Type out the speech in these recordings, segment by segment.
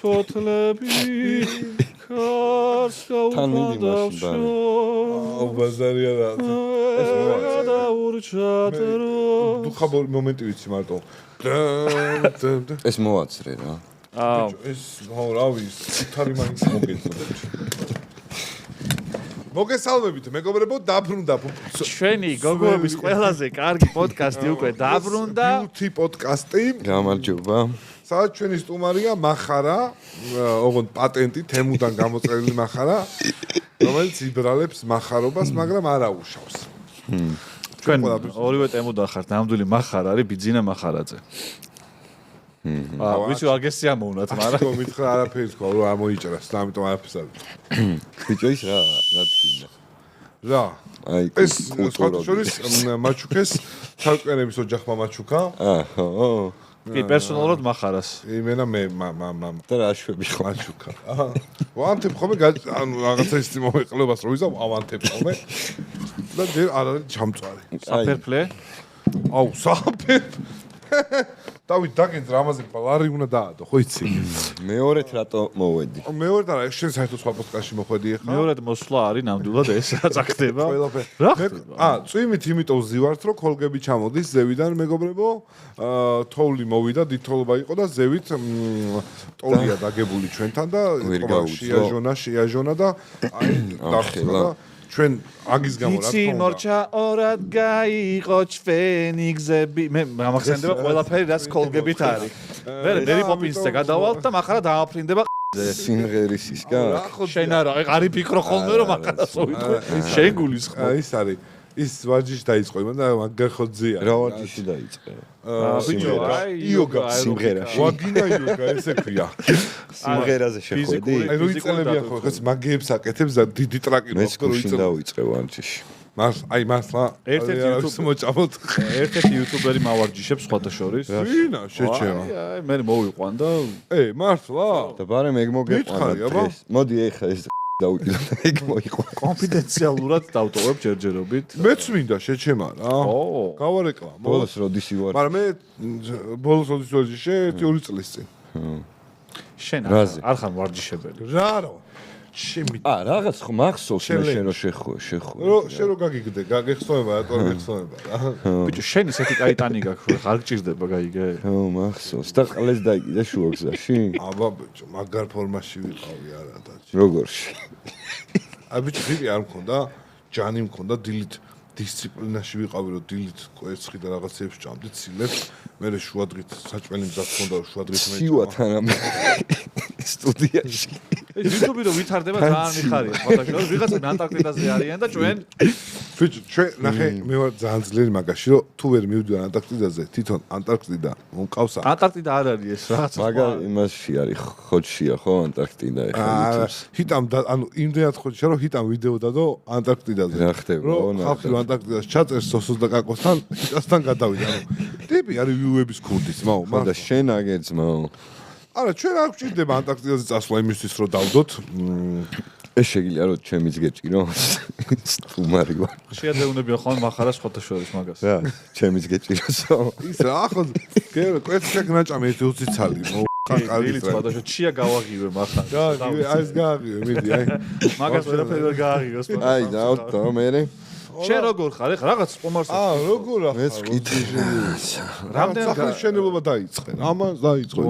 ფოთლები ქარს გაუხანდავშო ბაზარია რა დაურჩატრო დუხაბორი მომენტი ვიცი მარტო ეს მოაცრე რა ეს რავი თარი მაინც მოგეცო მოგესალმებით მეგობრებო დაბრუნდა ჩვენი გოგოების ყველაზე კარგი პოდკასტი უკვე დაბრუნდა ბიუთი პოდკასტი გამარჯობა სადაც ჩვენი სტუმარია მახარა ოღონდ პატენტი თემუდან გამოწერილი მახარა რომელიც იბრალებს მახარობას მაგრამ არ აუშავს ჩვენ ორივე თემუდან ხართ ნამდვილი მახარა არის ბიძინა მახარაძე ვიცი აგესი ამოვნათ მაგრამ მითხრა არაფერი თქვა რომ ამოიჭრას და ამიტომ არაფერს არ ბიჭო ის რა თქმა რა აი ეს შორის მაჩუკეს თარკენების ოჯახმა მაჩუკა აჰო კი პერსონალურად მახარას იმენა მე მამა და რა შვები ხო მაჩუკა ვანთებ ხოლმე ანუ რაღაცა ის მომეყლებას რო ვიზა ავანთებ ხოლმე და ჯერ არ არის ჩამწვარი საფერფლე აუ საფერფლე დავით დაგენს რამაზე ლარი უნდა დაადო ხო იცი მეორედ რატო მოვედი მეორედ არა შენ საერთოდ სხვა პოდკასტში მოხვედი ახლა მეორედ მოსვლა არის ნამდვილად ეს რაც ახდება რა ხდება წვიმით იმიტომ ზივართ რომ ქოლგები ჩამოდის ზევიდან მეგობრებო თოვლი მოვიდა დიდთოლობა იყო და ზევით ტოლია დაგებული ჩვენთან და შეაჟონა და აი დახსნა ჩვენ აგის გამო რა თქმა უნდა იცი მორჩა ორად გაიყო ჩვენი გზები მე გამახსენდება ყველაფერი რაც ქოლგებით არის მერი პოპინსზე გადავალთ და מחარა დააფრინდება სიმღერის ისკა შენ არა არ იფიქრო ხოლმე რომ מחარას ვიტყვი შენ გულისხმობ ის არის ის ვარჯიში დაიწყო იმან და მაგარ ხოძია რა ვარჯიში დაიწყე ბიჭო აი იოგა სიმღერაში ვაგინა იოგა ესე ქვია სიმღერაზე შეხვედი აი რო იწელებია ხო ხეს მაგეებს აკეთებს და დიდი ტრაკი მეც გუშინ დავიწყე ვარჯიში აი მასლა ერთ-ერთი იუტუბერი მავარჯიშებს სხვათა შორის ვინა შეჩევა აი მე მოვიყვან და მართლა და ბარემ ეგ მოგეყვანა დღეს მოდი ეხა ეს დავიკიდე ეგ მოიყვა კონფიდენციალურად დავტოვებ ჯერჯერობით მეც მინდა შეჩემა რა გავარეკლამო ბოლოს როდის ივარ მაგრამ მე ბოლოს როდის ვარჯიშე 2 წლის წინ შენ არ ხარ ვარჯიშებელი რა რა შემი რაღაც ხო მახსოვს მე შენ რო შეხო შენ რო გაგიგდე გაგეხსოვება რატო არ გეხსოვება რა ბიჭო შენ ისეთი კაიტანი გაქვს არ გჭირდება გაიგე ხო მახსოვს და ყლეს დაიკიდე შუაგზაში აბა ბიჭო მაგარ ფორმაში ვიყავი არა და როგორში აი ბიჭო ხიდი არ მქონდა ჯანი მქონდა დილით დისციპლინაში ვიყავი რომ დილით კვერცხი და რაღაცეებს ჭამდი ცილებს მე შუადღით საჭმელი მზად მქონდა რომ შუადღით მე სიუათან სტუდიაში ეს YouTube-ი რომ ვითარდება ძალიან მიხარია ფოტოშოპში ვიღაცები ანტარქტიდაზე არიან და ჩვენ ნახე მე ვარ ძალიან ძლიერი მაგაში რომ თუ ვერ მივდივარ ანტარქტიდაზე თვითონ ანტარქტიდა მომყავს ანტარქტიდა არ არის ეს რაღაც მაგა იმასში არის ხოჩშია ხო ანტარქტიდა ეხლა YouTube-ს ჰიტამ ანუ იმდენად ხოჩშია რომ ჰიტამ ვიდეო დადო ანტარქტიდაზე რა ხდება ხალხი ანტარქტიდას ჩაწერს სოსოს და კაკოსთან ჰიტასთან გადავიდა ანუ ტიპი არის ვიუების ქურდის მაო და შენ აგეძმაო არა ჩვენ არ გვჭირდება ანტარქტიდაზე წასვლა იმისთვის რომ დავდოთ ეს შეგიძლია რომ ჩემიც გეჭირო სტუმარი ვარ შეადეუნებიან ხოლმე מחარას სხვათა შორის მაგას რა ჩემიც გეჭიროსო ის რა ახლა კვერცხი ნაჭამი 20 ცალი ყალილი სხვათა შორის ჩია გავაღივე מחარ აი ეს გააღივე მიდი აი მაგას ვერაფერი ვერ გააღივეს აი დავთო მე შენ როგორ ხარ ეხლა რაღაც სტუმარს როგორ ახლა მეც ვკითხე რამდენი სახლის მშენებლობა დაიწყე ამას დაიწყო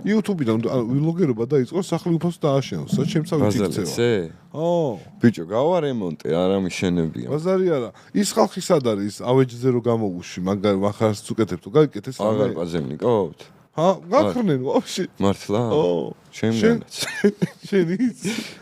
YouTube-დან ვილოგერობა დაიწყო სახლი უფასო დააშენოს ჩემცა ვიქცევა ბიჭო გავა რემონტი არა მიშენებია ბაზარი არა ის ხალხი სად არის ავეჯზე რო გამოვუში მაგარ מחარს უკეთებ თუ გაიკეთეს აღარ პაზემნიკობთ გაქრნენ ვაფშე მართლა ჩემგანაც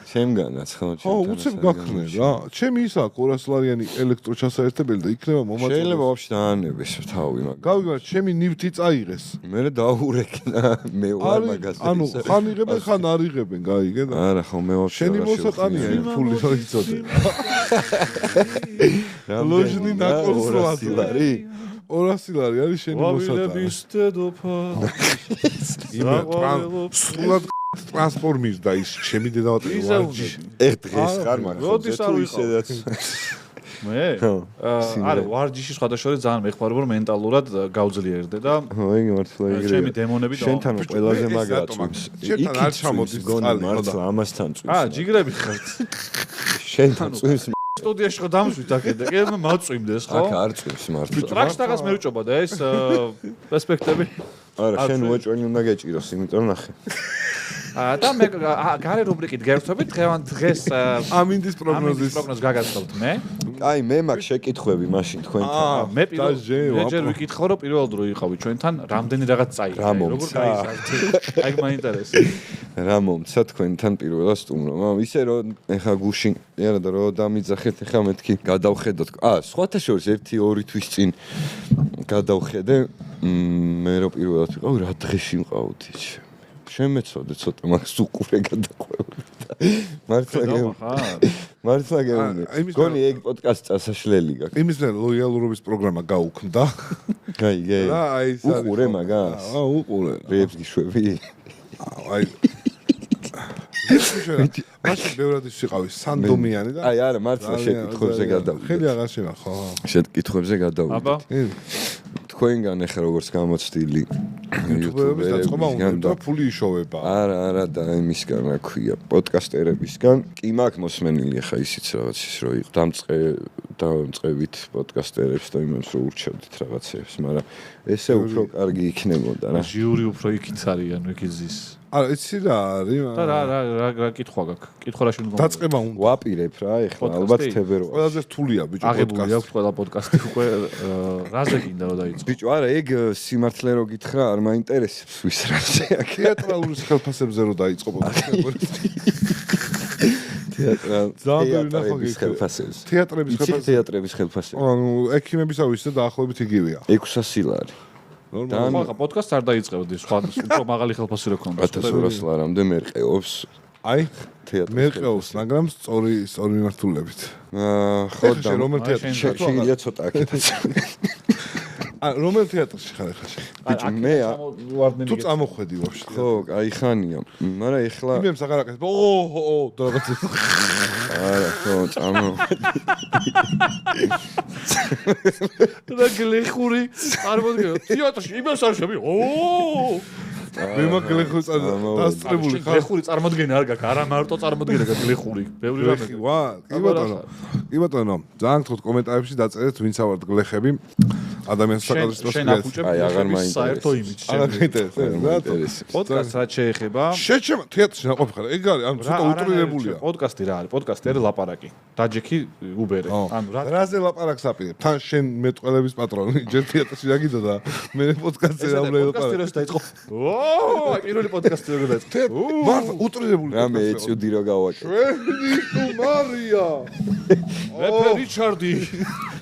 ჩემგანაც ხო უცებ გაქრნენ რა ჩემი ის აქვს 200 ლარიანი ელექტროჩასაერთებელი და იქნება მომაწოდე შეიძლება ვაფშე დაანებეს თავი მაგ გავიგე ჩემი ნივთი წაიღეს მე დაურეკნა მე ვარ მაგას ანუ ხან იღებენ ხან არ იღებენ გაიგე და არა ხო მე ვაფშე შენი მოსატანია იმ ფული რო იწოდე ლოჟნი ნაკონსტრუაცია 200 ლარი არის შენი მოსატანი სრულად ტრანსფორმირდა ის ჩემი დედავატი ვარჯი ერთ დღეს ხარ მაგრამ როდის არ ვიყავ მე? არა, ვარჯიში სხვადასხვა ძალიან მეხმარება რომ მენტალურად გავძლიერდე და აი მართლა იგივე. ჩემი დემონები შენთან ყველაზე მაგრა წვიმს. შენთან არ ჩამოდის წყალი მართლა ამასთან წვიმს. ჯიგრები ხართ. შენთან წვიმს. სტუდიაში ხო დამშვით აქეთ და კი მაწვიმდეს ხო? აქ არ წვიმს მართლა. ტრაქს მე ვჭობა და ეს პერსპექტივები. არა, შენ უეჭველი უნდა გეჭიროს, იმიტომ ნახე. და მე გარე რუბრიკით გერთვებით დღეს ამინდის პროგნოზის გაგაცნობთ მე. აი მე მაქვს შეკითხვები მაშინ თქვენთან. მე პირველ ვიკითხავ რომ პირველად რო იყავი ჩვენთან რამდენი რაღაც წაიღე როგორ გაიზარდე აი მაინტერესებს რა მომცა თქვენთან პირველად სტუმრობა ისე რომ ეხა გუშინ არა და რომ დამიძახეთ ეხა მეთქი გადავხედოთ სხვათა შორის 1-2 თვის წინ გადავხედე მე რო პირველად ვიყავ რა დღეში მყავდი შემეცოდე ცოტა მაგ უყურე გადაყვეული მართლა გეუბნები გონი ეგ პოდკასტ წასაშლელი გაქვს იმის მე ლოიალურობის პროგრამა გაუქმდა გაიგე რა აი ეს უყურე მაგას უყურე რეებს გიშვები აი მაშინ ბევრად ის იყავი სანდომიანი და აი არა მართლა შეკითხვებზე გადავიდეთ ხელი აღარ შევა ხო შეკითხვებზე გადავიდეთ თქვენგან ახლა როგორც გამოცდილი YouTube-ების დაწყობა უნდა ფული იშოვება არა და იმისგან რა ქვია პოდკასტერებისგან კი მაქვს მოსმენილი ახლა ისიც რაღაც ის რო იყო დამწყებით პოდკასტერებს და იმებს რო ურჩევდით რაღაცებს მაგრამ ესე უფრო კარგი იქნებოდა რა ჟიური უფრო იქიც არიან ვიკიზის არა იცი რა არის და რა კითხვა გაქვს კითხვა რაში უნდა დაწყება უნდა ვაპირებ რა ეხლა ალბათ თებერვალში ყველაზე რთულია ბიჭო აგებული აქვს ყველა პოდკასტი უკვე რაზე გინდა რომ დაიწყო ბიჭო არა ეგ სიმართლე რო გითხრა არ მაინტერესებს ვის რაზე აქ თეატრალური ხელფასებზე რო დაიწყო პოდკასტი თეატრების ხელფასებს თეატრების ხელფასები ანუ ექიმებისათვის და დაახლოებით იგივეა 600 ლარი ნორმალურად ხო პოდკასტს არ დაიწყებდი სხვა უფრო მაღალი ხელფასი რო ქონდა 1200 ლარამდე მერყეობს აი მერყეობს მაგრამ სწორი მიმართულებით ხო და რომელ თეატრში შეიძლება ცოტა აქეთაც რომელ თეატრში ხარ ახლა ბიჭო მე თუ წამოხვედი ვაფშე ხო აი ხანია მაგრამ ეხლა იმებს აღარ აკეთებ და რაღაც არა ხო წამოხვედი და გლეხური წარმოდგენო თეატრში იმას არ შევი მე მაგლეხური დასწრებული ხარ გლეხური წარმოდგენა არ გაქვს არა მარტო წარმოდგენა გაქვს გლეხური ბევრი რამე კი ბატონო ძალიან გთხოვთ კომენტარებში დაწერეთ ვინც ავართ გლეხები ადამიანს საკადრისტოს აი აღარ მაინტერესებს საერთო იმიჯი აღარ მაინტერესებს პოდკასტს რაც შეეხება შეჩემ თეატრში ნაყოფი ხარ ეგ არის ანუ ცოტა უტრირებულია პოდკასტი რა არის პოდკასტი არის ლაპარაკი დაჯექი უბერე ანუ რაზე ლაპარაკს აპირებ თან შენ მეტყველების პატრონი ჯერ თეატრში დაგიდო და მე პოდკასტზე რა ვლე პოდკასტი როს დაიწყო აი პირველი პოდკასტი როგორ დაიწყო მართლა უტრირებული რამე ეწუდი რო გავაკეთე შვენი მარია რეფერ რიჩარდი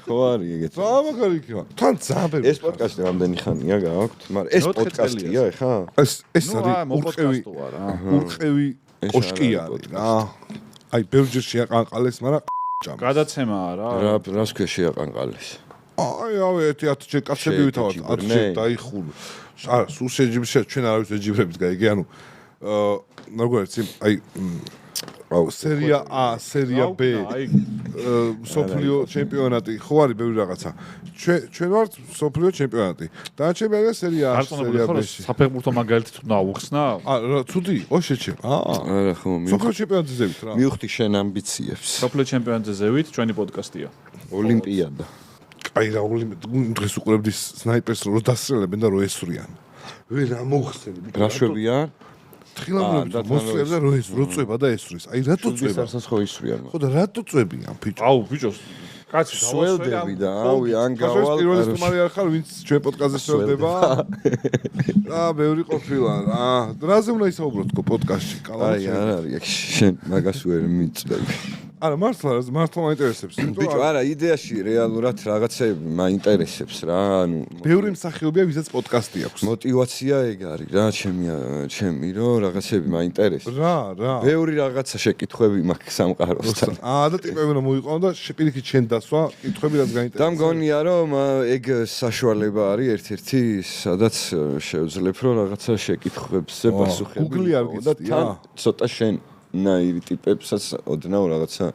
ხო არის ეგეთ სამაგარი იქნება თან ძაბები ეს პოდკასტი რამდენი ხანია გააქვთ მაგრამ ეს პოდკასტია ეხა ეს არის ურყევი კოშკი არის რა აი ბევრჯერ შეაყანყალეს მაგრამ გადაცემაა რა რას ქვია შეაყანყალეს აი ერთი 10 ჯერ კაცები ვითავთ 10 ჯერ დაიხულო არა სულ შეჯიბრებს ჩვენ არავის ეჯიბრებს გაიგე ანუ როგორც აი სერია A, სერია B, სოფლიო ჩემპიონატი, ხო არის ბევრი რაღაცა. ჩვენ ვართ სოფლიო ჩემპიონატი. დანარჩენები არიან სერია A, სერია B. საფეხბურთო მაგალითად უნდა აუხსნა? რა, ცუდი, ოშეჩე. არა, ხო, სოფლიო ჩემპიონატზე ზევით რა. მივხვდი შენ ამბიციებს. სოფლიო ჩემპიონატზე ზევით, ჩვენი პოდკასტია. ოლიმპიადა. აი რა, დღეს უყურებდი სნაიპერს რო დასრელებენ და რო ესვრიან. ვერა მოხსენები. რა შვებია? თხილამდე მოსწრებს და რო წვება და ესვრის. აი რატო წვება? საერთოდ ხო ისვრიან. ხო და რატო წვებიან ბიჭო? აუ ბიჭო კაცი სველდები და ავი ან გავალ პირველი სტუმარი არ ხარ ვინც ჩვენ პოდკასტზე სველდება? რა ბევრი ყოფილა რა. რაზე უნდა ისაუბროთ თქო პოდკასტში? აი არ არის შენ მაგას ვერ მიწვევი. არა მართლა მაინტერესებს. ბიჭო არა იდეაში რეალურად რაღაცები მაინტერესებს რა ანუ ბევრი მსახიობია ვისაც პოდკასტი აქვს. მოტივაცია ეგ არის რა ჩემი რომ რაღაცები მაინტერესებს. რა. ბევრი რაღაცა შეკითხვები მაქვს სამყაროსთან. და ტიპები რომ მოიყვანო და პირიქით შენ დასვა კითხვები რაც გაინტერესებს. და მგონია რომ ეგ საშუალება არის ერთ-ერთი სადაც შევძლებ რომ რაღაცა შეკითხვებზე პასუხები. Google-ი არ გიცდია. ცოტა შენ ნაირი ტიპებსაც ოდნავ რაღაცა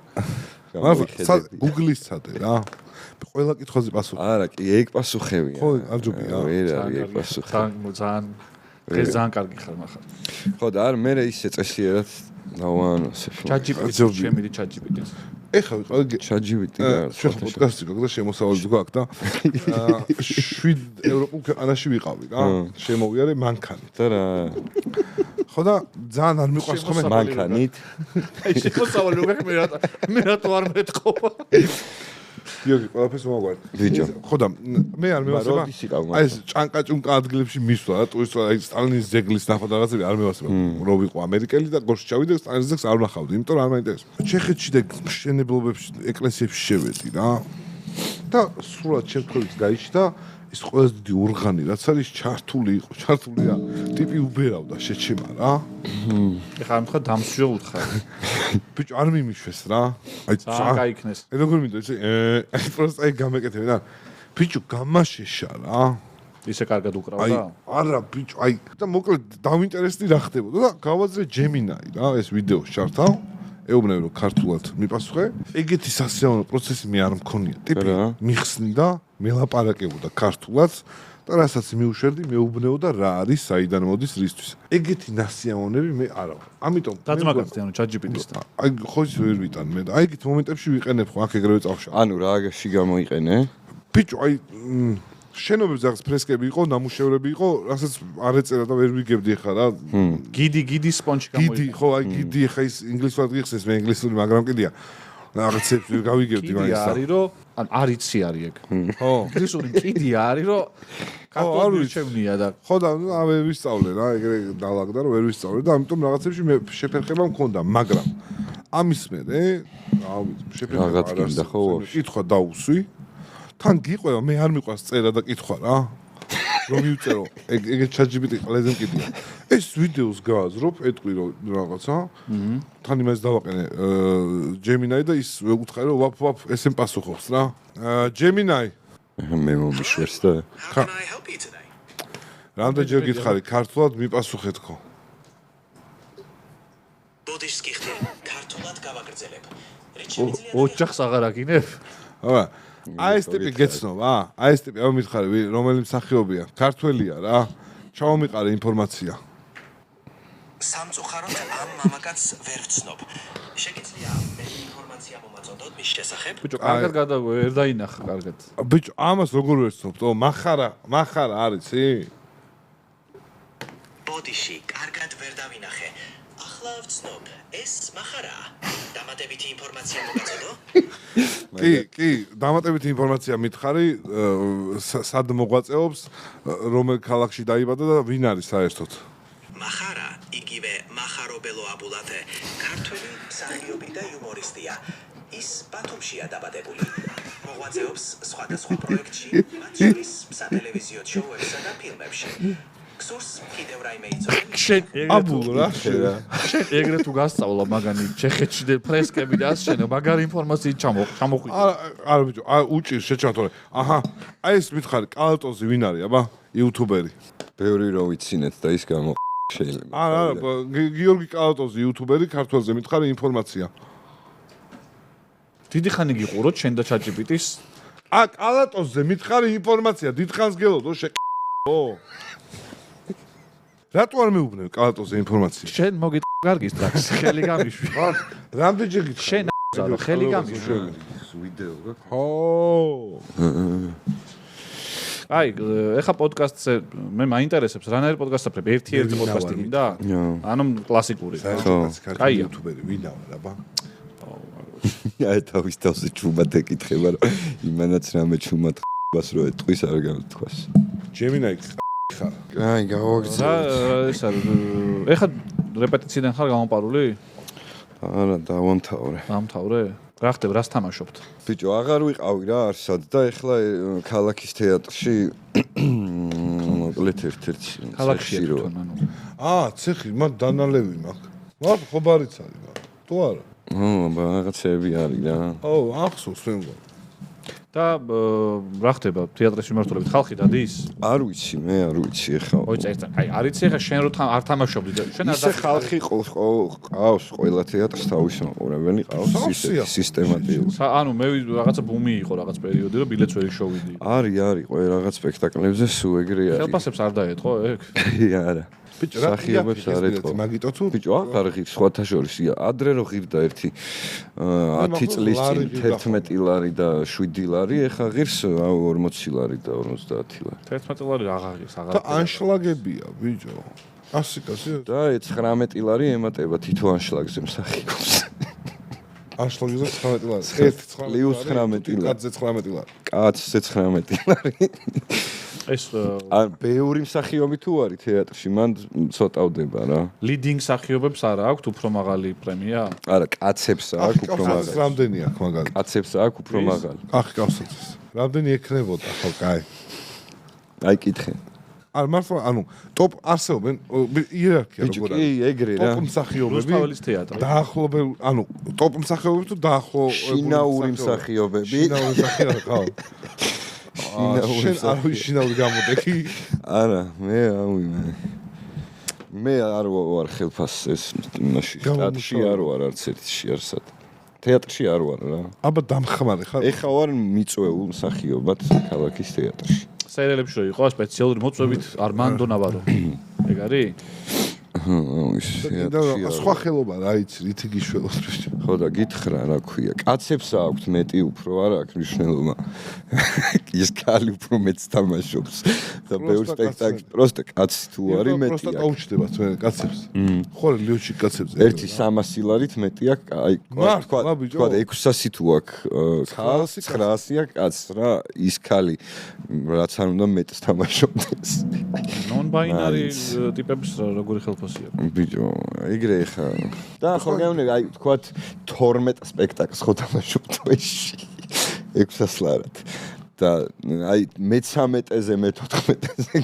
გამოიხედები. Google-ის წადე რა. ყველა კითხვაზე პასუხი. არა, კი, ეგ პასუხებია. ხო, არ ჯობია. ვერ არის ეგ პასუხი. ძალიან დღეს ძალიან კარგი ხარ מחר. ხო და არ მე ისე წესიერად დავაანონსებ. ChatGPT შემიდი ChatGPT-ს. ეხლა ვიყავი ChatGPT ჩვენ პოდკასტი გვაქვს და შემოსავალი გვაქვს და 7 ევროპულ ქვეყანაში ვიყავი რა. შემოვიარე მანქანით. და რა ხო და ძალიან არ მიყვარს ხოლმე მანქანით. აი შემოსავალი უკვე მე რატო არ მეტყობა? გიორგი, ყველაფერს მოაგვარ. ბიჭო. ხო და მე არ მევასება. როდის იყავ აი ეს ჭანკაჭუნკა ადგილებში მისვლა რა, ტურისტო აი სტალინის ძეგლის ნახვა და რაღაცები არ მევასება. რო ვიყო ამერიკელი და გორში ჩავიდე სტალინის ძეგლს არ ვნახავდი, იმიტომ რომ არ მაინტერესებს. ჩეხეთში და მშენებლობებში, ეკლესიებში შევედი რა. და სულად ჩემთვის გაიჩნდა ის ყველაზე დიდი ურღანი, რაც არის ჩართული იყო, ჩართულია. ტიპი უბერავდა შეჩემა რა. ეხლა ამ ხა დამსჯო უთხარ. ბიჭო არ მიმიშვეს რა. აი ძალიან გაიქნეს. როგორ მინდა ისე აი პროსტა აი გამეკეთები და ბიჭო გამაშეშა რა. ისე კარგად უკრავდა? არა ბიჭო აი და მოკლედ დავინტერესდი რა ხდებოდა და გავაძლე Gemini რა ეს ვიდეო შართავ ეუბნები რომ ქართულად მიპასუხე ეგეთი სასიამოვნო პროცესი მე არ მქონია ტიპი მიხსნიდა მელაპარაკებოდა ქართულად და რასაც მიუშვერდი მეუბნეოდა რა არის საიდან მოდის რისთვის ეგეთი ნასიამოვნები მე არა ამიტომ დაწმაგდით ანუ ChatGPT-სთან აი ხო ის ვერ ვიტან მე და აი ეგეთ მომენტებში ვიყენებ ხო აქ ეგრევე წავშალ ანუ რაში გამოიყენე ბიჭო აი შენობებზე რაღაც ფრესკები იყო, ნამუშევრები იყო, რასაც არ ეწერა და ვერ ვიგებდი ხა რა. გიდი სპონჯი გამოიყენა. გიდი, ხო, აი გიდი ხა ის ინგლისურად გიხსენს, მე ინგლისური, მაგრამ კიდია. რაღაცებს ვერ გავიგებდი მაინც. კიდია არის რომ ან არიცი არის ეგ. ხო. ინგლისური კიდია არის რომ ქართული შევნია და ხო და ვერ ვისწავლე რა, ეგრე დავაგდა რომ ვერ ვისწავლე და ამიტომ რაღაცებში მე შეფერხება მქონდა, მაგრამ ამის მერე შეფერხება რაღაც გინდა ხო? კითხვა დაუსვი. თან გიყვება მე არ მიყვარს წერა და კითხვა რა რომ მივწერო ეგ ChatGPT ყველაზე მკიდია ეს ვიდეოს გააზრობ ეტყვი რომ რაღაცა თან იმას დავაყენე Gemini და ის უთხარი რომ ვაფ ესენ პასუხობს რა Gemini მე მომიშვერს და რამდენჯერ გითხარი ქართულად მიპასუხე თქო ბოდიშს გიხდი ქართულად გავაგრძელებ ოჯახს აღარ აგინებ აბა აი ეს ტიპი გეცნობა აი ეს ტიპი ამ მითხარი რომელი მსახიობია ქართველია რა ჩავამიყარე ინფორმაცია სამწუხაროდ ამ მამაკაცს ვერ ვცნობ შეგიძლია მე ინფორმაცია მომაწოდოთ მის შესახებ ბიჭო კარგად ვერ დაინახა კარგად ბიჭო ამას როგორ ვერ ვცნობ მახარა არიცი ბოდიში კარგად ვერ დავინახე ახლა ვცნობ ეს მახარა დამატებითი ინფორმაცია მოგაწოდო კი დამატებითი ინფორმაცია მითხარი სად მოღვაწეობს რომელ ქალაქში დაიბადა და ვინ არის საერთოდ მახარა იგივე მახარობელო აბულათე ქართველი მსახიობი და იუმორისტია ის ბათუმშია დაბადებული მოღვაწეობს სხვადასხვა პროექტში მათ შორის სატელევიზიო შოუებსა და ფილმებში სურს კიდევ რაიმე იცოდე აბულ რა ეგრე თუ გასწავლა მაგანი ჩეხეთში და ფრესკები და ასშენო მაგარი ინფორმაციით ჩამოხვი არა ბიჭო უჭირს შეჩვენო აჰა აი ეს მითხარი კალატოზი ვინ არის აბა იუთუბერი ბევრი რო ვიცინეთ და ის გამო შეიძლება არა გიორგი კალატოზი იუთუბერი ქართველზე მითხარი ინფორმაცია დიდი ხანი გიყუროთ შენ და ChatGPT-ს კალატოზზე მითხარი ინფორმაცია დიდხანს გელოდო ო რატო არ მეუბნებ კალატოზე ინფორმაცია? შენ მოგიტ კარგის ტრაქს, ხელი გამიშვი. რამდენჯერ გითხარ? შენ ზარო, ხელი გამიშვი. ვიდეო გაქვს? ხო. აი, ეხა პოდკასტზე მე მაინტერესებს, რანაირ პოდკასტს აფრებ? ერთი პოდკასტი გინდა? ანუ კლასიკური. კაი იუთუბერი ვინა ვარ, აბა. აი თავის თავზე ჩუმად ეკითხება, რომ იმანაც რამე ჩუმად ხბას რო ეტყვის არ გამოთქვას. Gemini აი გავაგზავნე. ეს ეხა რეპეტიციიდან ხარ გამოპარული? არა, დავამთავრე. დამთავრე? რა ხდება, რას თამაშობთ? ბიჭო, აღარ ვიყავი რა არსად და ეხლა ქალაქის თეატრში მოკლედ ერთ-ერთი ქალაქში თვითონ ანუ. ცეხი, მაგ დანალევი მაქვს. მაგ ხობარიც არის მაგ. თუ არა? რაღაცები არის რა. ახსოვს მე მგონი. და რა ხდება თეატრის მიმართულებით ხალხი დადის? არ ვიცი, მე არ ვიცი ეხლა. ოი წერტა. აი, არიცი ეხლა შენ რო არ თამაშობდი და შენ არ ისე ხალხი ყავს ყველა თეატრს თავის მაყურებელი ყავს ისეთი სისტემატიური. ანუ მე რაღაცა ბუმი იყო რაღაც პერიოდი რომ ბილეთს ვერ შოვიდი. არის ყველა რაღაც სპექტაკლებზე სულ ეგრე არის. ხელფასებს არ დაეთყო ეგ? არა. ბიჭო, სახიობებს არ ეთყო. მაგიტო თუ ბიჭო, აღარ ღირს სხვათა შორის. ადრე რო ღირდა ერთი 10 წლის წინ 11 ლარი და 7 ლარი, ეხა ღირს 40 ლარი და 50 ლარი. 11 ლარი აღაღირს, აღარ. და ანშლაგებია, ბიჭო. 100 და 19 ლარი ემატება თითო ანშლაგზე მსახიობს. ანშლაგზე 19 ლარი. 1 პლუს 19 ლარი. კაცზე 19 ლარი. კაცზე 19 ლარი. ეს ბევრი მსახიობი თუ არის თეატრში, მან ცოტავდება რა. ლიდინგ მსახიობებს არა აქვთ უფრო მაღალი პრემია? არა, კაცებს აქვს უფრო მაღალი. რამდენი აქვს მაგალითად? კაცებს აქვს უფრო მაღალი. ახ კაცებს. რამდენი ექნებოდა ხო, კაი. აი კითხე. არ მართლა, ანუ ტოპ არსებობენ იერარქია ბიჭო, როგორ კი, ეგრე რა. ტოპ მსახიობები. რუსთაველის თეატრი. დაახლოებულ, ანუ ტოპ მსახიობები თუ შინაური მსახიობები. შინაური მსახიობები, ხო. შენ არავის შინაური გამოდექი? არა, მე ავიმე. მე არ ვარ ხელფასს ეს იმაში. თეატრში არ ვარ არც ერთში არსად. თეატრში არ ვარ რა. აბა დამხმარე ხარ? ეხა ვარ მიწვეულ მსახიობად ქალაქის თეატრში. სერიალებში რო იყო სპეციალური მოწვევით არმანდო ნავარო. ეგ არის? სხვა ხელობა რა იცი, რითი გიშველოს ბიჭო. ხო და გითხრა რა ქვია. კაცებს აქვთ მეტი უფრო არ აქვს მნიშვნელობა. ის კალი უფრო მეც თამაშობს. და ბევრ სპექტაკლში პროსტა კაცი თუ არის მეტი. პროსტა დაუჩდება თქვენ კაცებს. ხო ლიოში კაცებს. ერთი 300 ლარით მეტი აქვს. აი თქვა 600 თუ აქვს ქალს 900 აქვს კაცს რა. ის კალი რაც არ უნდა მეტს თამაშობდეს. ნონ-ბაინარი ტიპების როგორი ხელფასია? ბიჭო, ეგრე ხა. და ხო გეუბნები, აი თქვა 12 სპექტაკლს ხო თამაშობ თვეში. 600 ლარად. და აი მე-13-ზე მე-14-ზე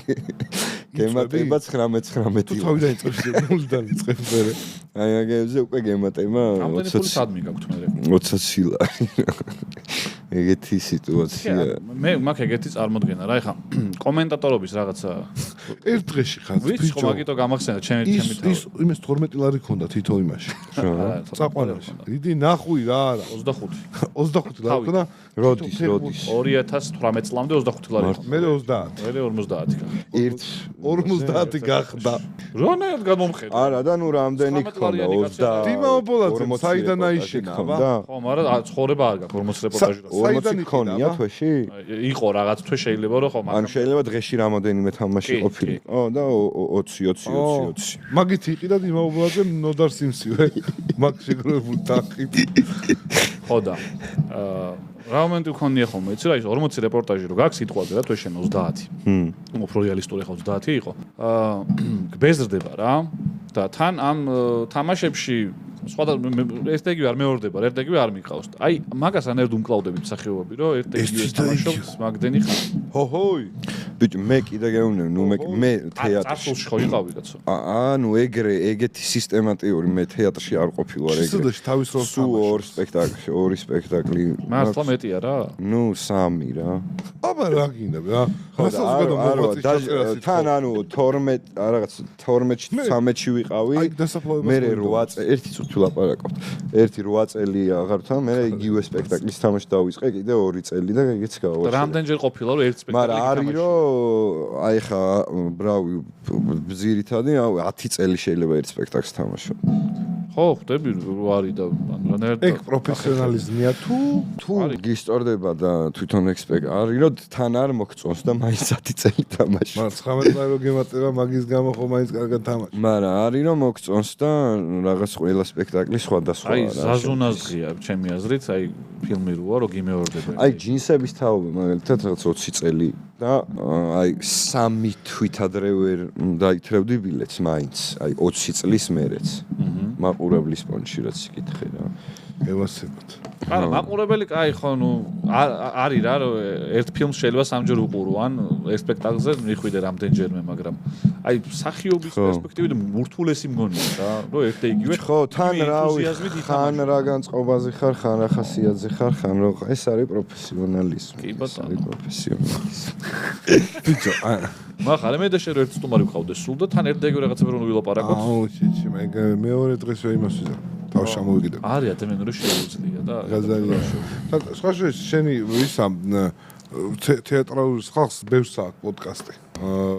გემატება 19-19. თუ თავიდან იწყებს ნულიდან იწყებს მერე. აი აგებზე უკვე გემატება 20 სადმი გაქვთ მე. 20 ლარი. ეგეთი სიტუაცია. მე მაგ ეგეთი წარმოდგენა რა, ეხა კომენტატორობის რაღაცა ერთ დღეში ხარ ვიცი ხო მაგიტო გამახსენა ჩემი ის იმას 12 ლარი ქონდა თითო იმაში. წაყვანაში. დიდი ნახვი რა არა. 25. 25 ლარი ქონდა. როდის? 2018 წლამდე 25 ლარი იყო. მე 30. მე 50 გახდა. ერთ 50 გახდა. რანაირად გამომხედა? არა და ნუ რამდენი ქონდა 20. დიმა ობოლაძე საიდან აიშინა? ხო, მაგრამ ცხოვრება არ გაქვს 40 რეპორტაჟი რა. 40 ქონია თვეში? იყო რაღაც თვე შეიძლება რომ ხო, ანუ შეიძლება დღეში რამოდენიმე თამაში ყოფილი. და 20. მაგით იყიდა დიმა ობოლაძე ნოდარ სიმსივე. მაგ შეგროვებული თახით. ხო და რა მომენტი ქონია ხოლმე, იცი რა ის 40 რეპორტაჟი რო გაქვს სიტყვაზე რა თვეში 30. უფრო რეალისტური ხო 30 იყო. გბეზრდება რა და თან ამ თამაშებში სხვადასხვა ერთ-ერთი არ მეორდება, ერთ-ერთი არ მიყავს. აი, მაგას ანერდ უმკლავდებით მსახიობები, რომ ერთ-ერთი თამაშობს მაგდენი ხარ. ჰოჰოი. ბიჭო, მე კიდე გეუბნები, ნუ მე თეატრში. წარსულში ხო იყავი კაცო. ანუ ეგეთი სისტემატიური მე თეატრში არ ყოფილვარ ეგრე. სულ თავის როლს თამაშობ. ორი სპექტაკლი. მართლა მეტია რა. ნუ 3 რა. აბა რა გინდა რა. თან ანუ 12 რაღაც 12-ში 13-ში ვიყავი. მე 8 წელი ერთი წუთი ვლაპარაკობთ. ერთი 8 წელი აღარ თან, მე იგივე სპექტაკლის თამაში დავიწყე, კიდე 2 წელი და ეგეც გავაჩერე. რამდენჯერ ყოფილა რომ ერთ სპექტაკლი მაგრამ არის რომ აი ხა ბრავი ზირითადი 10 წელი შეიძლება ერთ სპექტაკლს თამაშო. ხო, ხვდები რო არის და რანაირად ეგ პროფესიონალიზმია თუ გისტორდება და თვითონ ექსპექტ არის რომ თან არ მოგწონს და მაინც 10 წელი თამაშობ. მაგრამ 19 წელი რო გემატება მაგის გამო ხო მაინც კარგად თამაშობ. მაგრამ არის რომ მოგწონს და რაღაც ყველა სპექტაკლი სხვადასხვა აი ზაზუნაზღია ჩემი აზრით, აი ფილმი როა რომ გიმეორდება. აი ჯინსების თაობა მაგალითად რაღაც 20 წელი და აი 3 თვით ადრე ვერ დაითრევდი ბილეთს მაინც, აი 20 წლის მერეც. მაყურებლის პონჩი რაც იკითხე რა. ევასებოთ. არა, მაყურებელი კაი ხო, ნუ არის რა, რომ ერთ ფილმს შეიძლება სამჯერ უყურო, ან ერთ სპექტაკლზე მიხვიდე რამდენჯერმე, მაგრამ აი სახიობის პერსპექტივიდან ურთულესი მგონია რა, რომ ერთ და იგივე. ხო, თან რა ხან რა განწყობაზე ხარ, ხან რა ხასიათზე ხარ, ხან რო ეს არის პროფესიონალიზმი. კი ბატონო, არის პროფესიონალიზმი. ბიჭო, მაგრამ მე და შენ ერთ სტუმარი ვყავდე სულ და თან ერთ და იგივე რაღაცები რომ ვილაპარაკოთ. ჩიჩი, მე მეორე დღეს იმას ვიზარ. თავს შემოვიგდებ. არის ადამიანური შეუძლია და გაზარია. სხვა შენი ისა თეატრალური ხალხს ბევრს აქვს პოდკასტი.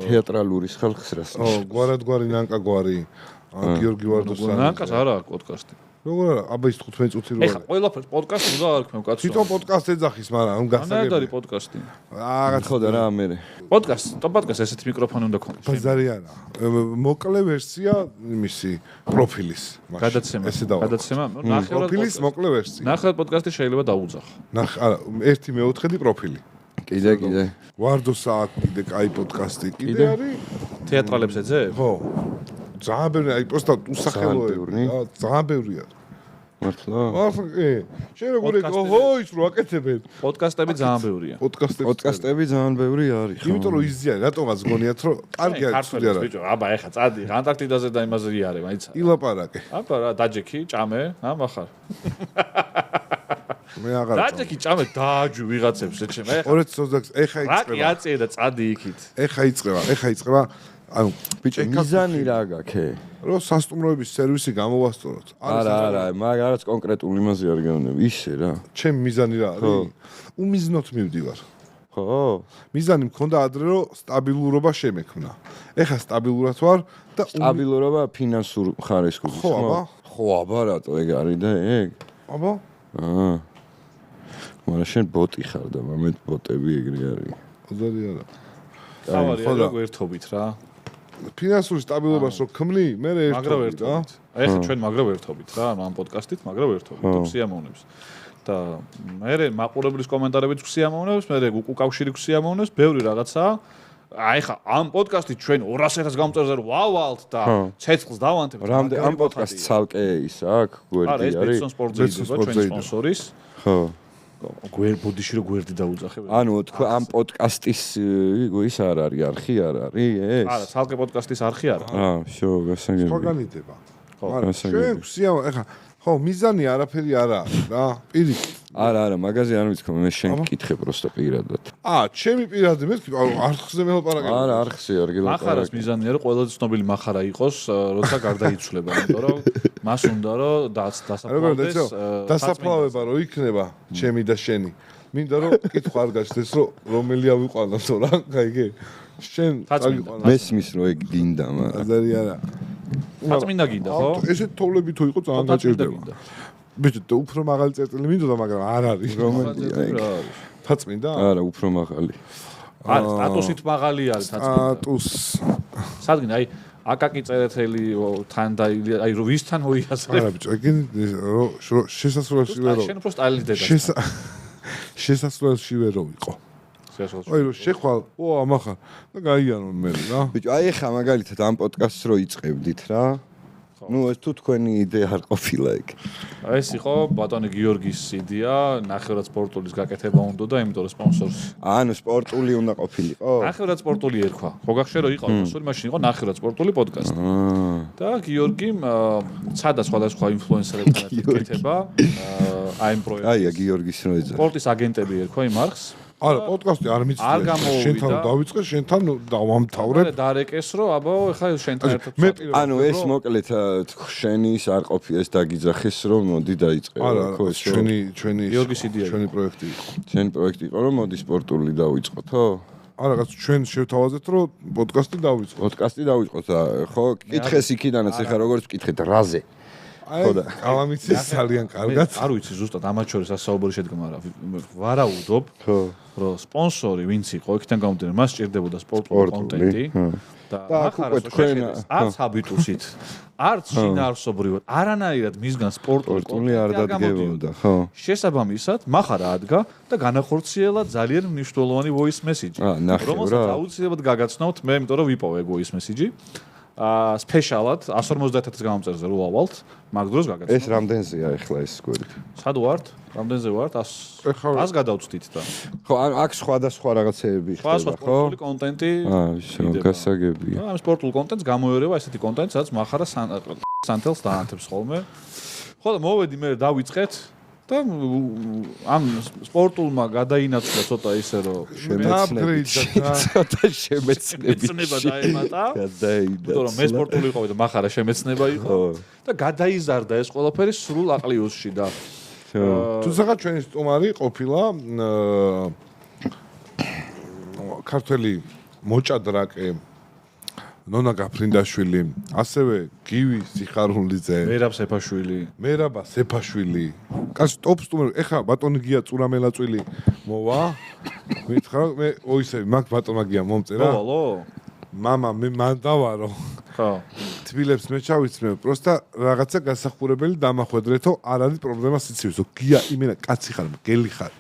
თეატრალური ხალხს რას? გვარადგვარი ნანკა გვარი, გიორგი ვარდოსანი. ნანკას არა აქვს პოდკასტი. როგორ არა, აბა ის 15 წუთი რო. ეხა ყველაფერს პოდკასტი უნდა არქმევ კაცო. თვითონ პოდკასტი ეძახის, მაგრამ ამ გასაგები. არა, არის პოდკასტი. რაღაც ხო და რა მე. პოდკასტი ესეთი მიკროფონი უნდა ქონდეს. ბაზარი არა. მოკლე ვერსია იმისი პროფილის. გადაცემა. ესე დავა. გადაცემა. პროფილის მოკლე ვერსია. ნახევარ პოდკასტი შეიძლება დაუძახო. არა, 1/4 პროფილი. კიდე. ვარდოსა აქვს კიდე კაი პოდკასტი. კიდე არის თეატრალებს ეძებ? ხო. ძალიან ბევრი, აი პროსტა უსახელოები. ძალიან ბევრია. მართლა? კი. შენ როგორ ოჰო ის რო აკეთებენ. პოდკასტები ძალიან ბევრია. პოდკასტები ძალიან ბევრი არის, ხო. იმიტომ რომ იზიან, რატომაც გონიათ რომ კარგი არის ცუდი არა. ბიჭო, აბა ეხა წადი, ანტარქტიდაზე და იმაზე იარე, მაიცა. ილაპარაკე. აბა რა, დაჯექი, ჭამე, ამახარ. მე აღარ დაჯექი, ჭამე, დააჯუ ვიღაცებს შეჩემ. 226 ეხა რა კი იწყება. აწიე და წადი იქით. ეხა იწყება. ანუ ბიჭო, მიზანი რა გაქვს? რომ სასტუმროების სერვისი გამოვასწოროთ. არა, მაგარაც კონკრეტულ იმაზე არ გეუბნები. ისე რა. ჩემი მიზანი რა არის? უმიზნოთ მივდივარ. ხო. მიზანი მქონდა ადრე რომ სტაბილურობა შემექმნა. ეხა სტაბილურად ვარ და სტაბილურობა ფინანსურ ხარისხის. ხო, აბა. ხო, აბა რატო ეგ არის და ეგ? აბა. მაგრამ შენ ბოტი ხარ და მომენტ ბოტები ეგრე არის. ოზარი არა. ხო და გვერდობით რა. ფინანსური სტაბილობას რო ქმნი, მე ერთობით რა. აი ხა ჩვენ მაგრა ვერთობით რა, ამ პოდკასტით მაგრამ ვერთობით სიამოვნებს. და მე მაყურებლის კომენტარებიც სიამოვნებს, მე უკავშირი სიამოვნებს, ბევრი რაღაცაა. აი ხა ამ პოდკასტით ჩვენ 200-ს გამწერზე რომ ვავალთ და ცეცხლს დავანთებთ. რამდენ ამ პოდკასტს ცალკე ის აქვს, გვერდი არის. არა, ეს ბეცონ სპორტზე იდება ჩვენი სპონსორის. ხო. ბოდიში რო გვერდი დაუძახებ. ანუ თქვა ამ პოდკასტის ის არ არის, არხი არ არის ეს? არა, ცალკე პოდკასტის არხი არა. შო, გასაგები. სხვა განიდება. ხო, ჩვენ სიამოვნებთ, ეხა ხო, მიზანი არაფერი არ არის რა. პირიქით. არა, მაგაზე არ ვიცი, მე შენ მკითხე პროსტო პირადად. ჩემი პირადი მე არხზე მელაპარაკე. არა, არხზე არ გელაპარაკე. მახარას მიზანია რომ ყველაზე ცნობილი მახარა იყოს, როცა გარდაიცვლება, იმიტომ რომ მას უნდა რომ დასაფლავდეს. დასაფლავება რო იქნება ჩემი და შენი. მინდა რომ კითხვა არ გაჩნდეს რომ რომელი ავიყვანოთ რა, გაიგე? შენ წაგიყვანა. მესმის რო ეგ გინდა, მაგრამ აზარი არა. ფაწმინდა გინდა, ხო? ესეთ თოვლები თუ იყო ძალიან გაჭირდება. ბიჭო, უფრო მაღალი წერტილი მინდოდა, მაგრამ არ არის. რომელია ეგ? ფაწმინდა? არა, უფრო მაღალი. არა, სტატუსით მაღალი არის ფაწმინდა. სტატუს. სადგინ აი აკაკი წერეთელი თან და აი რო ვისთან მოიაზრებ. არა ბიჭო, ეგ შესასრულში ვერო. შენ უფრო სტაილი დედა. შესასრულში ვერო ვიყო. აი რო შეხვალ, ამახარ და გაიანონ მე რა. ბიჭო, აი ხა მაგალითად ამ პოდკასტს რო იწყებდით რა. ნუ ეს თუ თქვენი იდეა არ ყოფილა ეგ. ეს იყო ბატონი გიორგის იდეა, ნახევრად სპორტულის გაკეთება უნდა და იმიტომ რომ სპონსორს. ანუ სპორტული უნდა ყოფილიყო? ნახევრად სპორტული ერქვა. ხო გახშე რომ იყო სპონსორი, მაშინ იყო ნახევრად სპორტული პოდკასტი. და გიორგიმ ცადა სხვადასხვა ინფლუენსერებთან ეკეთება აი იმ პროექტს. აია გიორგის რო ეძა. სპორტის აგენტები ერქვა იმ არხს. არა, პოდკასტი არ მიცდია. შენთან დავიწყე, შენთან დავამთავრებ. და დარეკეს რომ აბა ხა შენთან ერთად. ანუ ეს მოკლედ შენი ის არ ყოფი ეს დაგიძახეს რომ მოდი დაიწყე. ხო, ეს ჩვენი გიორგის იდეა. ჩვენი პროექტი იყო. ჩვენი პროექტი იყო რომ მოდი სპორტული დავიწყოთო? არა, რაღაც ჩვენ შევთავაზეთ რომ პოდკასტი დავიწყოთ. პოდკასტი დავიწყოთ, ხო? კითხეს იქიდანაც ეხა როგორც ვკითხეთ რაზე. ხო და კალამიცის ძალიან კარგად. არ ვიცი ზუსტად ამათ შორის ასაუბარი შედგება, მაგრამ ვარაუდობ, რომ სპონსორი ვინც იყო, იქიდან გამომდინარე, მას სჭირდებოდა სპორტული კონტენტი და ახლა თქვენ არც ჰაბიტუსით, არც შინაარსობრივად, არანაირად მისგან სპორტული კონტენტი არ დადგებოდა, ხო? შესაბამისად, מחარა ადგა და განახორციელა ძალიან მნიშვნელოვანი voice message, რომელსაც აუცილებლად გაგაცნობთ მე, იმიტომ რომ ვიპოვე voice message. სპეშალად 150,000 გამომწერზე რო ავალთ, მაგ დროს გაგაცნო. ეს რამდენზეა ახლა ეს სკვერი? სად ვართ? რამდენზე ვართ? 100 გადავწვდით და. ხო, აქ სხვადასხვა რაღაცეები ხდება, ხო? სპორტული კონტენტი. ისე გასაგებია. ამ სპორტულ კონტენტს გამოერევა ესეთი კონტენტი, სადაც מחარა სანთელს დაანთებს ხოლმე. ხო და მოვედი მე დავიწყეთ და ამ სპორტულმა გადაინაცვლა ცოტა ისე რომ ცოტა შემეცნება დაემატა. გადაინაცვლა. რომ მე სპორტული ვიყავი და מחარა შემეცნება იყო და გადაიზარდა ეს ყველაფერი სრულ აყლიუსში და თუმცა ჩვენი სტუმარი ყოფილა ქართველი მოჭადრაკე ნონა გაფრინდაშვილი, ასევე გივი სიხარულიძე, მერაბა სეფაშვილი. კაც ტოპ სტუმარი, ეხა ბატონი გია წურამელაწვილი მოვა. მითხრა მე ოისე მაგ ბატონა გია მომწერა. მოვალო? მამა მე მან დავარო. ხო. თბილებს მე ჩავიცმე, პროსტა რაღაცა გასახურებელი დამახვედრეთო, არ არის პრობლემა სიცივისო. გია იმენა კაცი ხარ, გელი ხარ.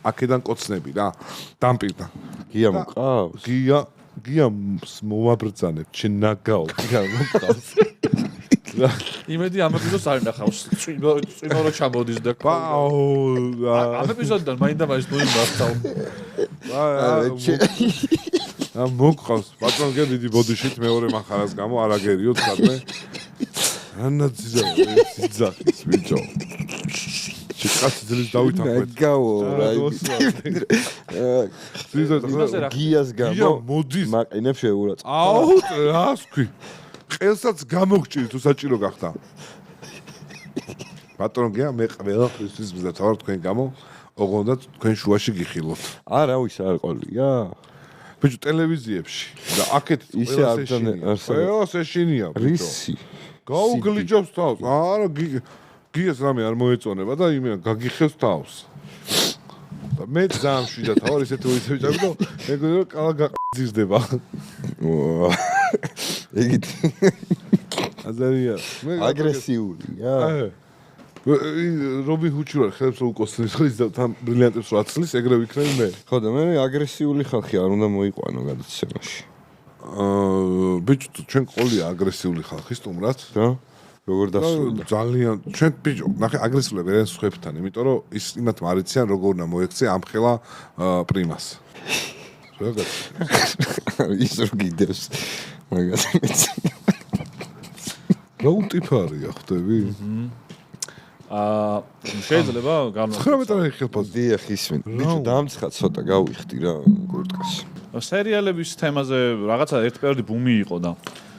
აქედან კოცნები რა. დამპირდა. გია მოყავს? გია მოვაბრძანებ, ჩენაგაო, გია მოყავს. იმედი ამ ეპიზოდს არ ნახავს. წვიმო რო ჩამოდის და პაუ. ამ ეპიზოდიდან მაინდა-მაინც ნუ იმასთავ. მოყავს. ბატონ გე დიდი ბოდიშით მეორე מחარას გამო არაგერიო თქვენ. ანა ძიძახის ბიჭო. ჩიკაც ძლის დავითანხმეთ. ნაგაო რა. გიას გამო მოდის. მაყინებ შეურაც. აუ რას ქვი. ყელსაც გამოგჭირ თუ საჭირო გახდა. ბატონ გია მე ყველაფრის მზა თავარ თქვენ გამო ოღონდ თქვენ შუაში გიხილოთ. არა ვის არ ყოლია. ბიჭო ტელევიზიებში და აქეთ ისე არ ყველა შეშინია ბიჭო. რისი? გაუგლიჯობს თავს. არა გიას რამე არ მოეწონება და იმენა გაგიხევს თავს. და მე ძალიან შვიდა თავარ ისეთი ვიჩები და მეგონი რომ კალა გაყძირდება. ეგით აზარია. აგრესიულია. რობინ ჰუჩი ვარ ხელს რო უკოსნის ის და თან ბრილიანტებს რო აცლის ეგრე ვიქნები მე. ხო და მე აგრესიული ხალხი არ უნდა მოიყვანო გადაცემაში. ბიჭო ჩვენ ყოლია აგრესიული ხალხი სტუმრად. რა? როგორ დასრულდა? ძალიან ჩვენ ბიჭო, ნახე აგრესიულები არიან სხვებთან, იმიტომ რომ ის იმათ მარიციან როგორ უნდა მოექცე ამხელა პრიმას. როგორ? ის რო გიდევს. მაგას მეცი. რა ტიპარია ხდები? შეიძლება გამოვიდეთ. 19 წელი ხელფასი. დიახ ისმენ. ბიჭო დამცხა ცოტა გავიხდი რა კურტკას. სერიალების თემაზე რაღაცა ერთ პერიოდი ბუმი იყო და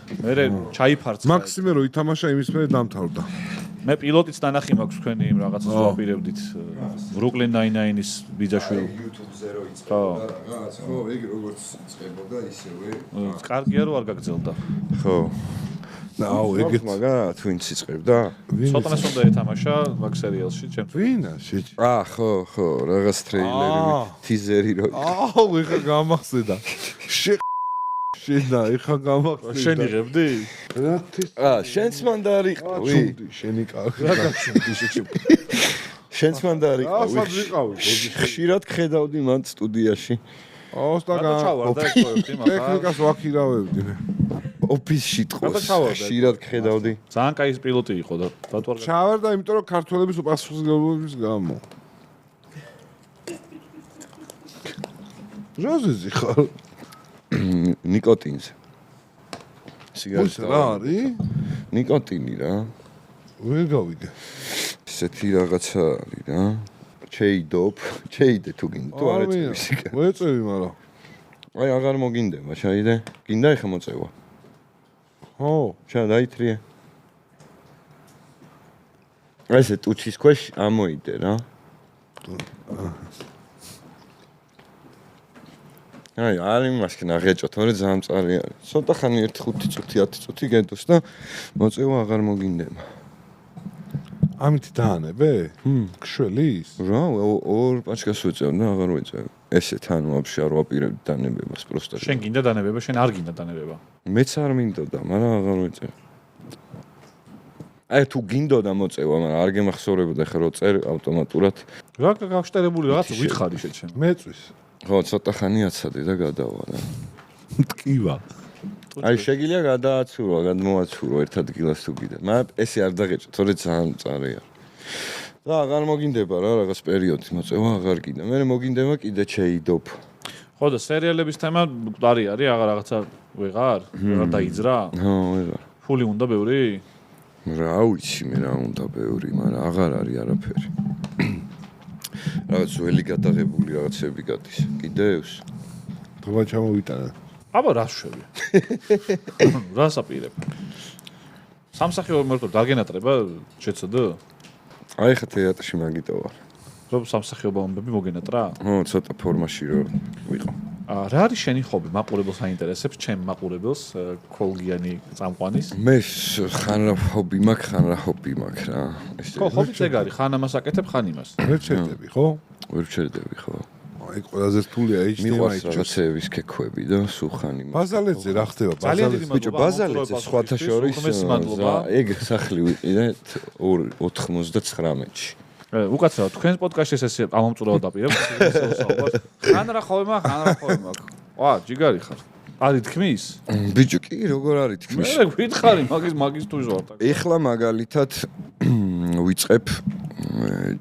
მე ჩაიფარცხა. მაქსიმე რო ითამაშა იმის მერე დამთავრდა. მე პილოტიც დანახი მაქვს თქვენი იმ რაღაცას ვაპირებდით. Brooklyn Nine-Nine-ის ბიძაშვილი. YouTube-ზე რო იწყება რაღაც ხო ეგ როგორც იწყებოდა ისევე. კარგია რომ არ გაგძელდა. ხო. აუ ეგეთ მაგა twins იწყებდა? ცოტანას უნდა ეთამაშა მაგ სერიალში ჩემს. ვინა შეჭი. ხო, რაღაც ტრეილერი, ტიზერი რო. აუ ეხა გამახსენდა. შენა ეხა გამახსენდა. შენიღებდი? შენც მან და არ იყავი. შენი კახი. რა გაჩვენდი შეჭი. შენც მან და არ იყავი. სად ვიყავი? ხშირად ხედავდი მან სტუდიაში. ოსტაგა. ჩავარდა ექოებდი მაგა. ტექნიკას ვაქირავებდი მე. ოფისში ტყოს. ხშირად ხედავდი. ძალიან კაი პილოტი იყო და დათვარ. ჩავარდა, იმიტომ რომ ქართველების უპასუხისმგებლობის გამო. როზეზი ხარ? ნიკოტინზე. სიგარეტა რა არის? ნიკოტინი რა. ვერ გავიგე. ესეთი რაღაცა არის რა. ჩეიდე თუ გინდა თუ არ ეწევი სიგარეტა. მოეწევი, მაგრამ აი აღარ მოგინდება, ჩაიდე. გინდა ეხა მოწევა. ხო, ჩადაითრიე. ესე ტუჩის ქვეშ ამოიდე რა. აი, არის მასკენ აღეჭოთ, მაგრამ ძალიან მწარი არის. ცოტა ხანი 1-5 წუთი, 10 წუთი გედოს და მოწევა აღარ მოგინდება. ამით დაანებე? ქშველის? რა, ორ პაჩკას ვეწევ და აღარ ვეწევ. ესე თან ვაფშე არ ვაპირებდი დანებებას პროსტა. შენ გინდა დანებება, შენ არ გინდა დანებება. მეც არ მინდოდა, მაგრამ აღარ ვეწევ. აი თუ გინდოდა მოწევა, მაგრამ არ გემახსოვრებოდა ხა რო წერ ავტომატურად. რა გაგშტერებული რაღაც ვითხარი შეჩენ. მეწვის. ხო, ცოტა ხანი აცადე და გადავა რა. ტკივა. აი შეგიძლია გადააცურო, გადმოაცურო ერთ ადგილას თუ კიდე. მაგრამ ესე არ დაგეჭო, თორე ძალიან მწარე არის. და აღარ მოგინდება რა რაღაც პერიოდი მოწევა აღარ კიდე. მე მოგინდება კიდე შეიდობ. ხო და სერიალების თემა მკვდარი არის, აღარ რაღაცა ვეღარ დაიძრა? ხო, ვეღარ. ფული უნდა ბევრი? რა ვიცი მე რა უნდა ბევრი, მაგრამ აღარ არის არაფერი. რაღაც ველი გადაღებული რაღაცები გადის. კიდევს. თომა ჩამოვიტანა. აბა რა შვები? რა საპირებ? სამსახიობო მარტო დაგენატრება შეცდ? აი ხა თეატრში მაგიტოვა. რომ სამსახიობო ამბები მოგენატრა? ხო, ცოტა ფორმაში რომ ვიყო. რა არის შენი ხობი? მაყურებელს აინტერესებს, ჩემ მაყურებელს კოლგიანი წამყვანის? მე ხან რა ჰობი მაქვს, ხან რა ჰობი მაქვს რა. ხო, ხობი ეგ არის, ხან ამას აკეთებ, ხან იმას. ვერ ჩერდები, ხო? ვერ ჩერდები, ხო. აი ყველაზე რთულია მიყვარს რაღაცეების ქექვები და სულ ხანი მაქვს. ბაზალეთზე რა ხდება? ბაზალეთზე ბიჭო, ბაზალეთზე სხვათა შორის ეგ სახლი ვიყიდე 99-ში. უკაცრავად თქვენს პოდკასტში ესე ამომწურავად დაპირებ ხან რა ხოვე მაქვს ვა ჯიგარი ხარ არის თქმის ბიჭო კი როგორ არის თქმის მე გვითხარი მაგის თუ ზვართ ეხლა მაგალითად ვიწყებ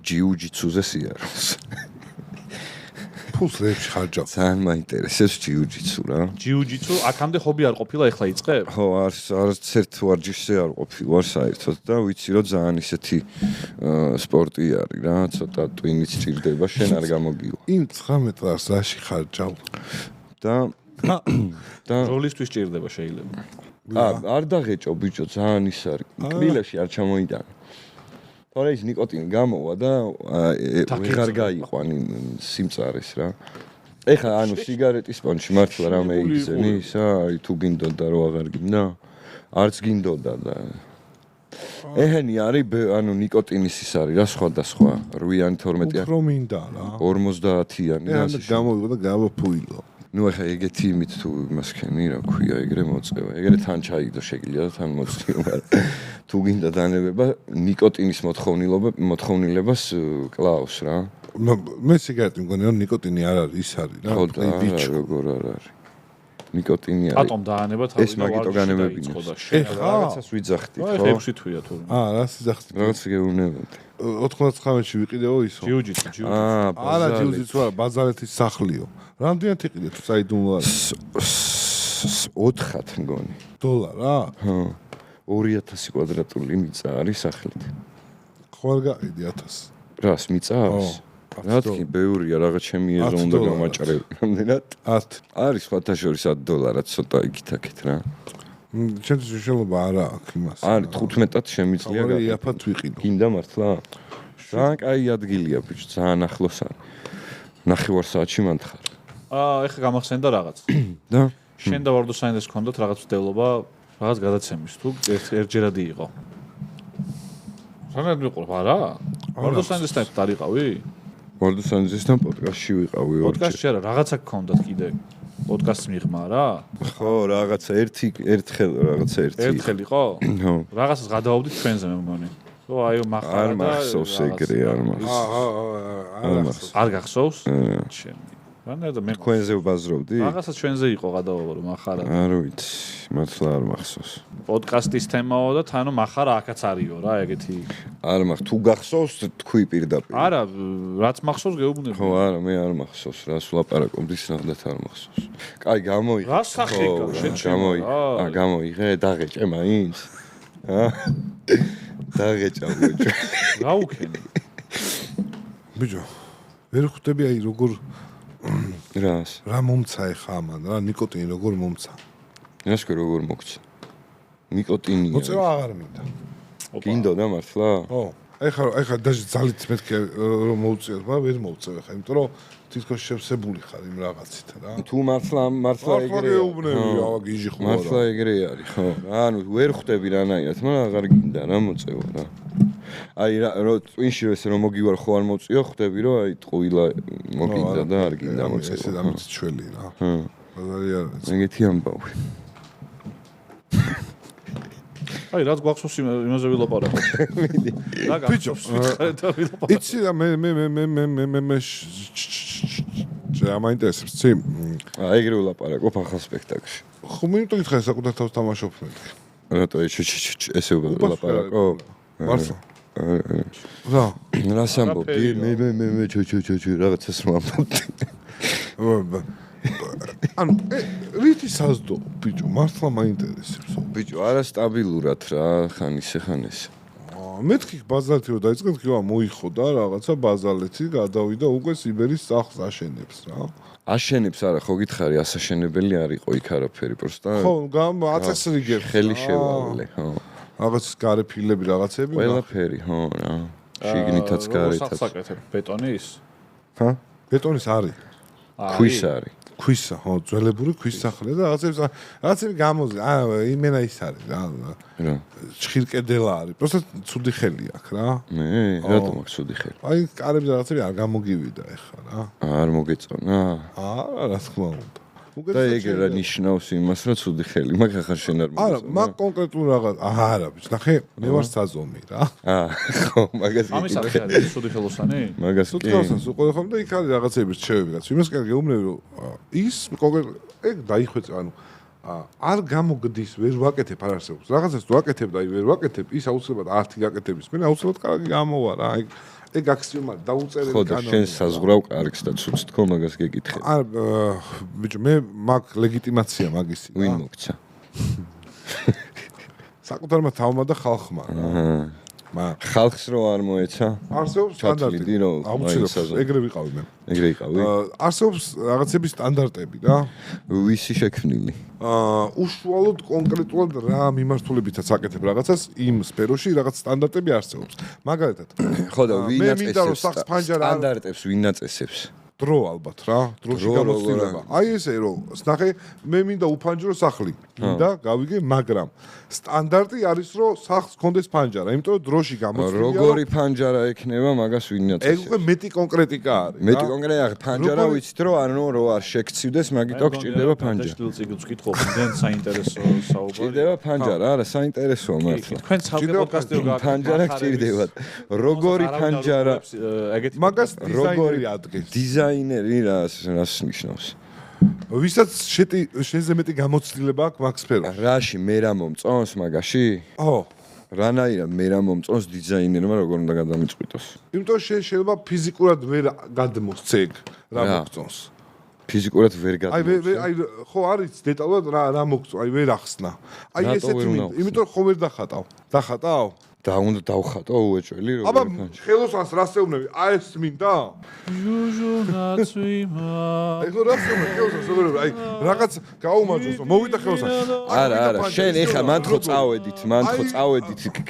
ჯიუჯიცუზე სიარულს ფულს რეებში ხარჯავ ძალიან მაინტერესებს ჯიუჯიცუ რა ჯიუჯიცუ აქამდე ჰობი არ ყოფილა ეხლა იწყებ ხო არც ერთ ვარჯიშზე არ ყოფილვარ საერთოდ და ვიცი რომ ძალიან ისეთი სპორტი არის რა ცოტა ტვინიც ჭირდება შენ არ გამოგივა იმ 19 წელს რაში ხარჯავ და როლისთვის ჭირდება შეიძლება არ დაღეჭო ბიჭო ძალიან ის არის კბილაში არ ჩამოიტანა თორე ის ნიკოტინი გამოვა და ვეღარ გაიყვანი სიმწარეს რა. ეხლა ანუ სიგარეტის პონჩი მართლა რამე იგზენი ისა, აი თუ გინდოდა რომ აღარ გინდა, არც გინდოდა და ეჰენი არის ანუ ნიკოტინის ის არის რა სხვადასხვა 8-იანი 12-იანი. უფრო მინდა რა. 50-იანი და გამოვიდა და გავაფუილო. ნუ ახლა ეგეთი იმით თუ იმას ხენი რა ქვია ეგრე მოწევა. ეგრე თან ჩაიგდო შეგიძლია თან მოწიო, მაგრამ თუ გინდა დანებება ნიკოტინის მოთხოვნილებას კლავს რა. მე სიგარეტი მგონი რომ ნიკოტინი არ არის, ის არის რა. ხო და როგორ არ არის. ნიკოტინი არის. ატომ დაანება თავი ეს მაგიტო განებებინებს. ეხლა რაღაცას ვიძახდით, ხო? ხო, 6 თვია თუ. რა სიძახით? რაღაც გეუბნებოდი. 99-ში ვიყიდეო ისო. ჯიუჯიცუ. არა, ჯიუჯიცუ არა, ბაზალეთის სახლიო. რამდენად იყიდე თუ საიდუმლო არის? 4 მგონი. $. ხო. 2000 კვადრატული მიწა არის სახლით. ხო არ გაყიდი 1000. რას მიწას? რა თქი, ბევრია რაღაც ჩემი ეზო უნდა გამაჭრები. რამდენად? 10. არის სხვათა შორის $10 ცოტა იქით-აქეთ რა. ჩემთვის შეიძლება არა აქვს იმას. არის 15-ად შემიძლია გავიგე. იაფად ვიყიდო. გინდა მართლა? ძალიან კაი ადგილია ბიჭო, ძალიან ახლოს არის. 9 საათში მანდ ხარ. ეხლა გამახსენდა რაღაც. და შენ და ვარდოსაინდეს გქონდათ რაღაც ვდელობა, რაღაც გადაცემის თუ ერთჯერადი იყო. სანამ ვიყო არა? ვარდოსაინდესთან ერთად არიყავი? ვარდოსაინდესთან პოდკასტში ვიყავი ორჯერ. პოდკასტში არა, რაღაცა გქონდათ კიდე. პოდკასტს მიღმა რა? ხო, რაღაცა ერთხელ რაღაცა ერთი. ერთხელ იყო? ხო. რაღაცას გადავავდით ჩვენზე მე მგონი. ო აიო მახარა და არ მახსოვს ეგრე არ მახსოვს. არ გახსოვს? ჩემი. რანაირად მე თქვენზე ვბაზრობდი? რაღაცა ჩვენზე იყო გადავავა რომ მახარა. არ ვიცი, მართლა არ მახსოვს. პოდკასტის თემაო და თანო მახარა აქაც არისო რა ეგეთი. არ მახსოვს, თუ გახსოვს თქვი პირდაპირ. არა, რაც მახსოვს გეუბნები. ხო, არა, მე არ მახსოვს, რას ვლაპარაკობდი, სნახდათ არ მახსოვს. კაი, გამოიღე. რა სახე შენ გამოიღე. გამოიღე, დაღეჭე მაინც. დაღეჭა ბიჭო. რა უქენი? ბიჭო, ვერ ხვდები აი როგორ რას? რა მომცა ეხა ამან, რა ნიკოტინი როგორ მომცა? რასკო როგორ მოგცა? ნიკოტინი. მოწევა აღარ მინდა. გინდოდა მართლა? ხო. ეხა დაჟე ძალით მეთქე რომ მოუწიოთ, მაგრამ ვერ მოუწევ ეხა, იმიტომ რომ თითქოს შევსებული ხარ იმ რაღაცით რა. თუ მართლა ეგრე. გეუბნები, აბა გიჟი ხო არა. მართლა ეგრე არის, ხო. ანუ ვერ ხვდები რანაირად, მაგრამ აღარ გინდა რა მოწევა რა. აი რა წვინში ესე რომ მოგივარ ხო არ მოწიო, ხვდები რომ აი ტყუილა მოგინდა და არ გინდა მოწევა. ესე დამიც ჩველი რა. ბაზარი არის. ეგეთი ამბავი. აი რაც გვახსოვს იმაზე ვილაპარაკო. მიდი. ბიჭო, იცი რა მე რა მაინტერესებს, ცი? ეგრე ვლაპარაკობ ახალ სპექტაკლში. ხო, მე იმიტომ გითხარი საკუთარ თავს თამაშობ მეთქი. რატო ესე ვლაპარაკობ? მართლა. რა? რას ამბობდი? მე რაღაცას რომ ამბობდი. ანუ რითი საზდო ბიჭო, მართლა მაინტერესებს. ბიჭო, არა სტაბილურად რა, ხან ესე. მეთქი ბაზალეთი რომ დაიწყე, მეთქი მოიხო და რაღაცა ბაზალეთი გადავიდა უკვე სიბერის სახლს აშენებს რა. აშენებს არა, ხო გითხარი, ასაშენებელი არ იყო იქ არაფერი, პროსტა. ხო, აწესრიგებს. ხელი შევალე, ხო. რაღაც გარე ფილები რაღაცები. ყველაფერი, ხო რა. შიგნითაც გარეთაც. სახსაკეთებ ბეტონის? ხა? ბეტონის არის. ქვის არის. ქვისა, ხო, ძველებური ქვის სახლია და რაღაცები გამოზე. იმენა ის არის რა. რა? ჭხირკედელა არის. პროსტა ცუდი ხელი აქვს რა. მე, რატომ აქვს ცუდი ხელი? აი, კარები რაღაცები არ გამოგივიდა ეხლა რა. არ მოგეწონა? არა, რა თქმა უნდა. და ეგ რა ნიშნავს იმას, რომ ცუდი ხელი, მაგ ახლა შენ არ არა, მაგ კონკრეტულ რაღაც არა, ბიჭ, ნახე, მე ვარ საზომი რა. ხო, მაგას ამის არის ცუდი ხელოსანი? მაგას თუ თქოს უყურე ხომ და იქ არის რაღაცები რჩევები რაც. იმას კი გეუბნები რომ ის კონკრეტ ეგ დაიხვეწე, ანუ არ გამოგდის, ვერ ვაკეთებ არ არსებობს. რაღაცას თუ აკეთებ და აი ვერ ვაკეთებ, ის აუცილებლად ართი გაკეთების. მე აუცილებლად კარგი გამოვა რა. ეგ აქსიომა დაუწერელი კანონია. ხო და შენ საზღვრავ კარგს და ცუც თქო მაგას გეკითხე. არა, ბიჭო, მე მაგ ლეგიტიმაცია მაგისი. ვინ მოგცა? საკუთარმა თავმა და ხალხმა. ხალხს რო არ მოეცა? არსებობს სტანდარტი. აუცილებლად ეგრე ვიყავი მე. ეგრე იყავი? არსებობს რაღაცების სტანდარტები რა. ვისი შექმნილი? უშუალოდ კონკრეტულად რა მიმართულებითაც აკეთებ რაღაცას იმ სფეროში რაღაც სტანდარტები არსებობს. მაგალითად, ხო და ვინ აწესებს სტანდარტებს ვინ აწესებს? დრო ალბათ რა, დროში გამოცდილება. აი ესე რომ ნახე, მე მინდა უფანჯრო სახლი. მინდა გავიგე, მაგრამ სტანდარტი არის რომ სახლს კონდეს ფანჯარა, იმიტომ რომ დროში გამოცდილია. როგორი ფანჯარა ექნება, მაგას ვინ აწესებს? ეგ უკვე მეტი კონკრეტიკა არის. მეტი კონკრეტიკა, ფანჯარა ვიცით რომ ანუ რო არ შეგცივდეს, მაგითო გჭირდება ფანჯარა. დაშტილ ვკითხო, მგენ საინტერესო საუბარი. გჭირდება ფანჯარა, არა, საინტერესოა მართლა. თქვენ ცალკე პოდკასტი რო გააკეთეთ. ფანჯარა გჭირდებათ. როგორი ფანჯარა? მაგას დიზაინერი ადგეს. დიზაინერი რას ნიშნავს? ვისაც შენზე მეტი გამოცდილება აქვს მაგ სფეროში. რაში მე რა მომწონს მაგაში? ო, რანაირად მე რა მომწონს დიზაინერმა როგორ უნდა გადამიწყვიტოს? იმიტომ შეიძლება ფიზიკურად ვერ გადმოსცე ეგ რა მოგწონს. ფიზიკურად ვერ გადმოსცე. აი ხო არის დეტალურად რა მოგწონს, აი ვერ ახსნა. აი ესეთი მინდა, იმიტომ ხო ვერ დახატავ. დახატავ? და უნდა დავხატო უეჭველი როგორ აბა ხელოსანს რას ეუბნები? აი ეს მინდა? ჟუჟუნაცვიმა. აი ხო რას ეუბნები ხელოსანს როგორ აი რაღაც გაუმარჯოს მოვიდა ხელოსანს. არა, შენ ეხა მანდ ხო წავედით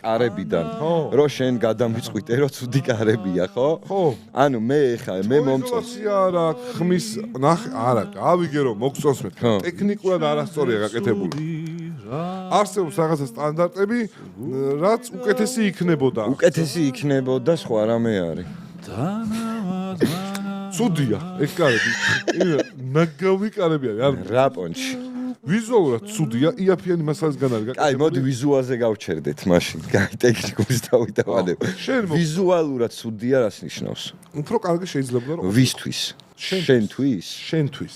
კარებიდან. რო შენ გადამიწყვიტე რო ცუდი კარებია, ხო? ხო. ანუ მე ეხა მე მომწონს. არა, ხმის ნახე, არა, გავიგე რომ მოგწონს მე. ტექნიკურად არასწორია გაკეთებული. არსებობს რაღაცა სტანდარტები, რაც უკეთესი იქნებოდა. უკეთესი იქნებოდა, სხვა რამე არის. ცუდია, ეგ კარები. ნაგავი კარები არის. რა პონჩი. ვიზუალურად ცუდია, იაფიანი მასალისგან არის გაკეთებული. აი, მოდი ვიზუალზე გავჩერდეთ მაშინ. გაი ტექნიკურს დავიტოვანებ. ვიზუალურად ცუდია, რას ნიშნავს? უფრო კარგი შეიძლება რომ ვისთვის? შენთვის? შენთვის.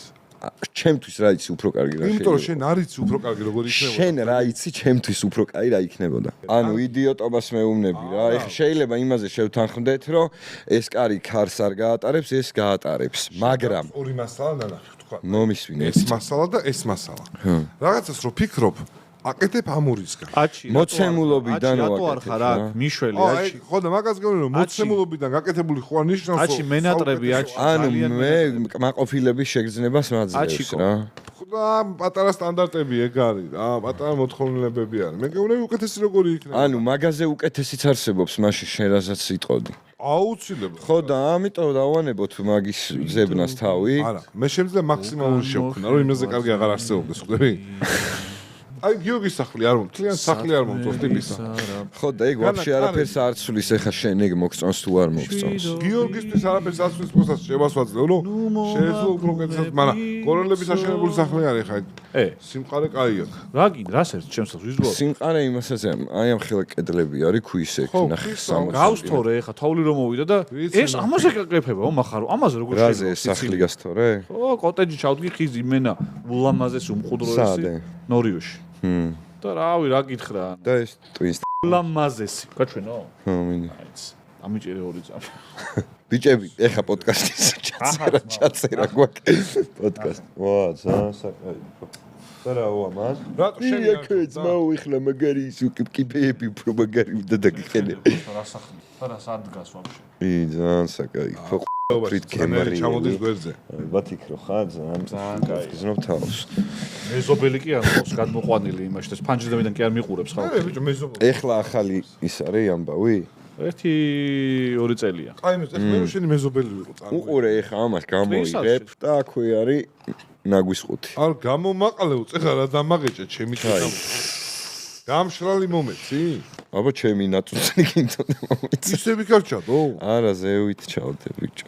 ჩემთვის რა იცი უფრო კარგი რა შეიძლება. იმიტომ რომ შენ არ იცი უფრო კარგი როგორ იქნებოდა. შენ რა იცი ჩემთვის უფრო კარგი რა იქნებოდა. ანუ იდიოტობას მეუბნები რა. ეხლა შეიძლება იმაზე შევთანხმდეთ, რომ ეს კარი ქარს არ გაატარებს, ეს გაატარებს. მაგრამ ორი მასალა ნანახი თქვა. მომისვინ ეს მასალა და ეს მასალა. რაღაცას რო ფიქრობ, აკეთებ ამურისგან. მოცემულობიდან რატო არ ხარ აქ? მიშველი აჩი. ხო და მაგას გეუბნები რომ მოცემულობიდან გაკეთებული ხო არ ნიშნავს. აჩი მენატრები აჩი. ანუ მე კმაყოფილების შეგრძნებას მაძლევს რა. და პატარა სტანდარტები ეგ არის რა, პატარა მოთხოვნილებები არის. მე გეუბნები უკეთესი როგორი იქნება. ანუ მაგაზე უკეთესიც არსებობს, მაშინ შენ რასაც იტყოდი. აუცილებლად. ხო და ამიტომ დავანებოთ მაგის ზებნას თავი. არა, მე შემიძლია მაქსიმალური შევქმნა, რომ იმაზე კარგი აღარ არსებობდეს, ხვდები? აი გიორგის სახლი არ მომწონს, სახლი არ მომწონს ტიპისა. ხო და ეგ ვაფშე არაფერს არ ცulis ეხა შენ ეგ მოგწონს თუ არ მოგწონს. გიორგისთვის არაფერს არ ცulis პოსტას შემასვაძლევ, რომ შეეძლო უფრო კეთილად, მაგრამ კოროლების აშენებული სახლი არის ხა. სიმყარე კაია. რა კიდე, რა სერც ჩემს ვიზუალ. სიმყარე იმასაც აი ამ ხელა კედლები არის ქუის ეგ ნახე სამას. გავსთორე ეხა თოვლი რომ მოვიდა და ეს ამას ეკრეფება მახარო, ამაზე როგორ შეიძლება. რაზე სახლი გასთორე? ხო, კოტეჯი ჩავდგი ხიზი მენა ულამაზესი უმყუდროესი ნორიოში. და რავი რა გითხრა? და ეს ტვისტ ულამაზესი. გაჩვენო? ხო, მინდა. აიც. ამიჭერე 2 წამი. ბიჭები, ეხა პოდკასტის ჩაწერა გვაქვს პოდკასტ. ვა, ძალიან საკაი. სარაო ამას. რატო შენ ძმაო ეხლა მაგარი ის უკიპკიპეები უფრო მაგარი უნდა დაგიხელე. რა სახლი? რა სადგას ვაფშე? ძალიან საკაი. ხო ფრით კემერი ჩამოდის გვერდზე. ბათიქ რო ხა ძალიან კაი. გზნობ თავს. მეზობელი კი არ ყავს გადმოყვანილი იმაში და ფანჯრიდან კი არ მიყურებს ხალხი. მე ბიჭო მეზობელი. ეხლა ახალი ის არის ამბავი? 1-2 წელია. აი მე მე შენი მეზობელი ვიყო წამო. უყურე ეხა ამას გამოიღებ და აქვე არის ნაგვის ხუთი. არ გამომაყალეო წეხა რა დამაღეჭე ჩემი თაი. გამშრალი მომეცი? აბა ჩემი ნატუცი კიდე მომეცი. ისე ვიკარჩადო? არა ზევით ჩავდე ბიჭო.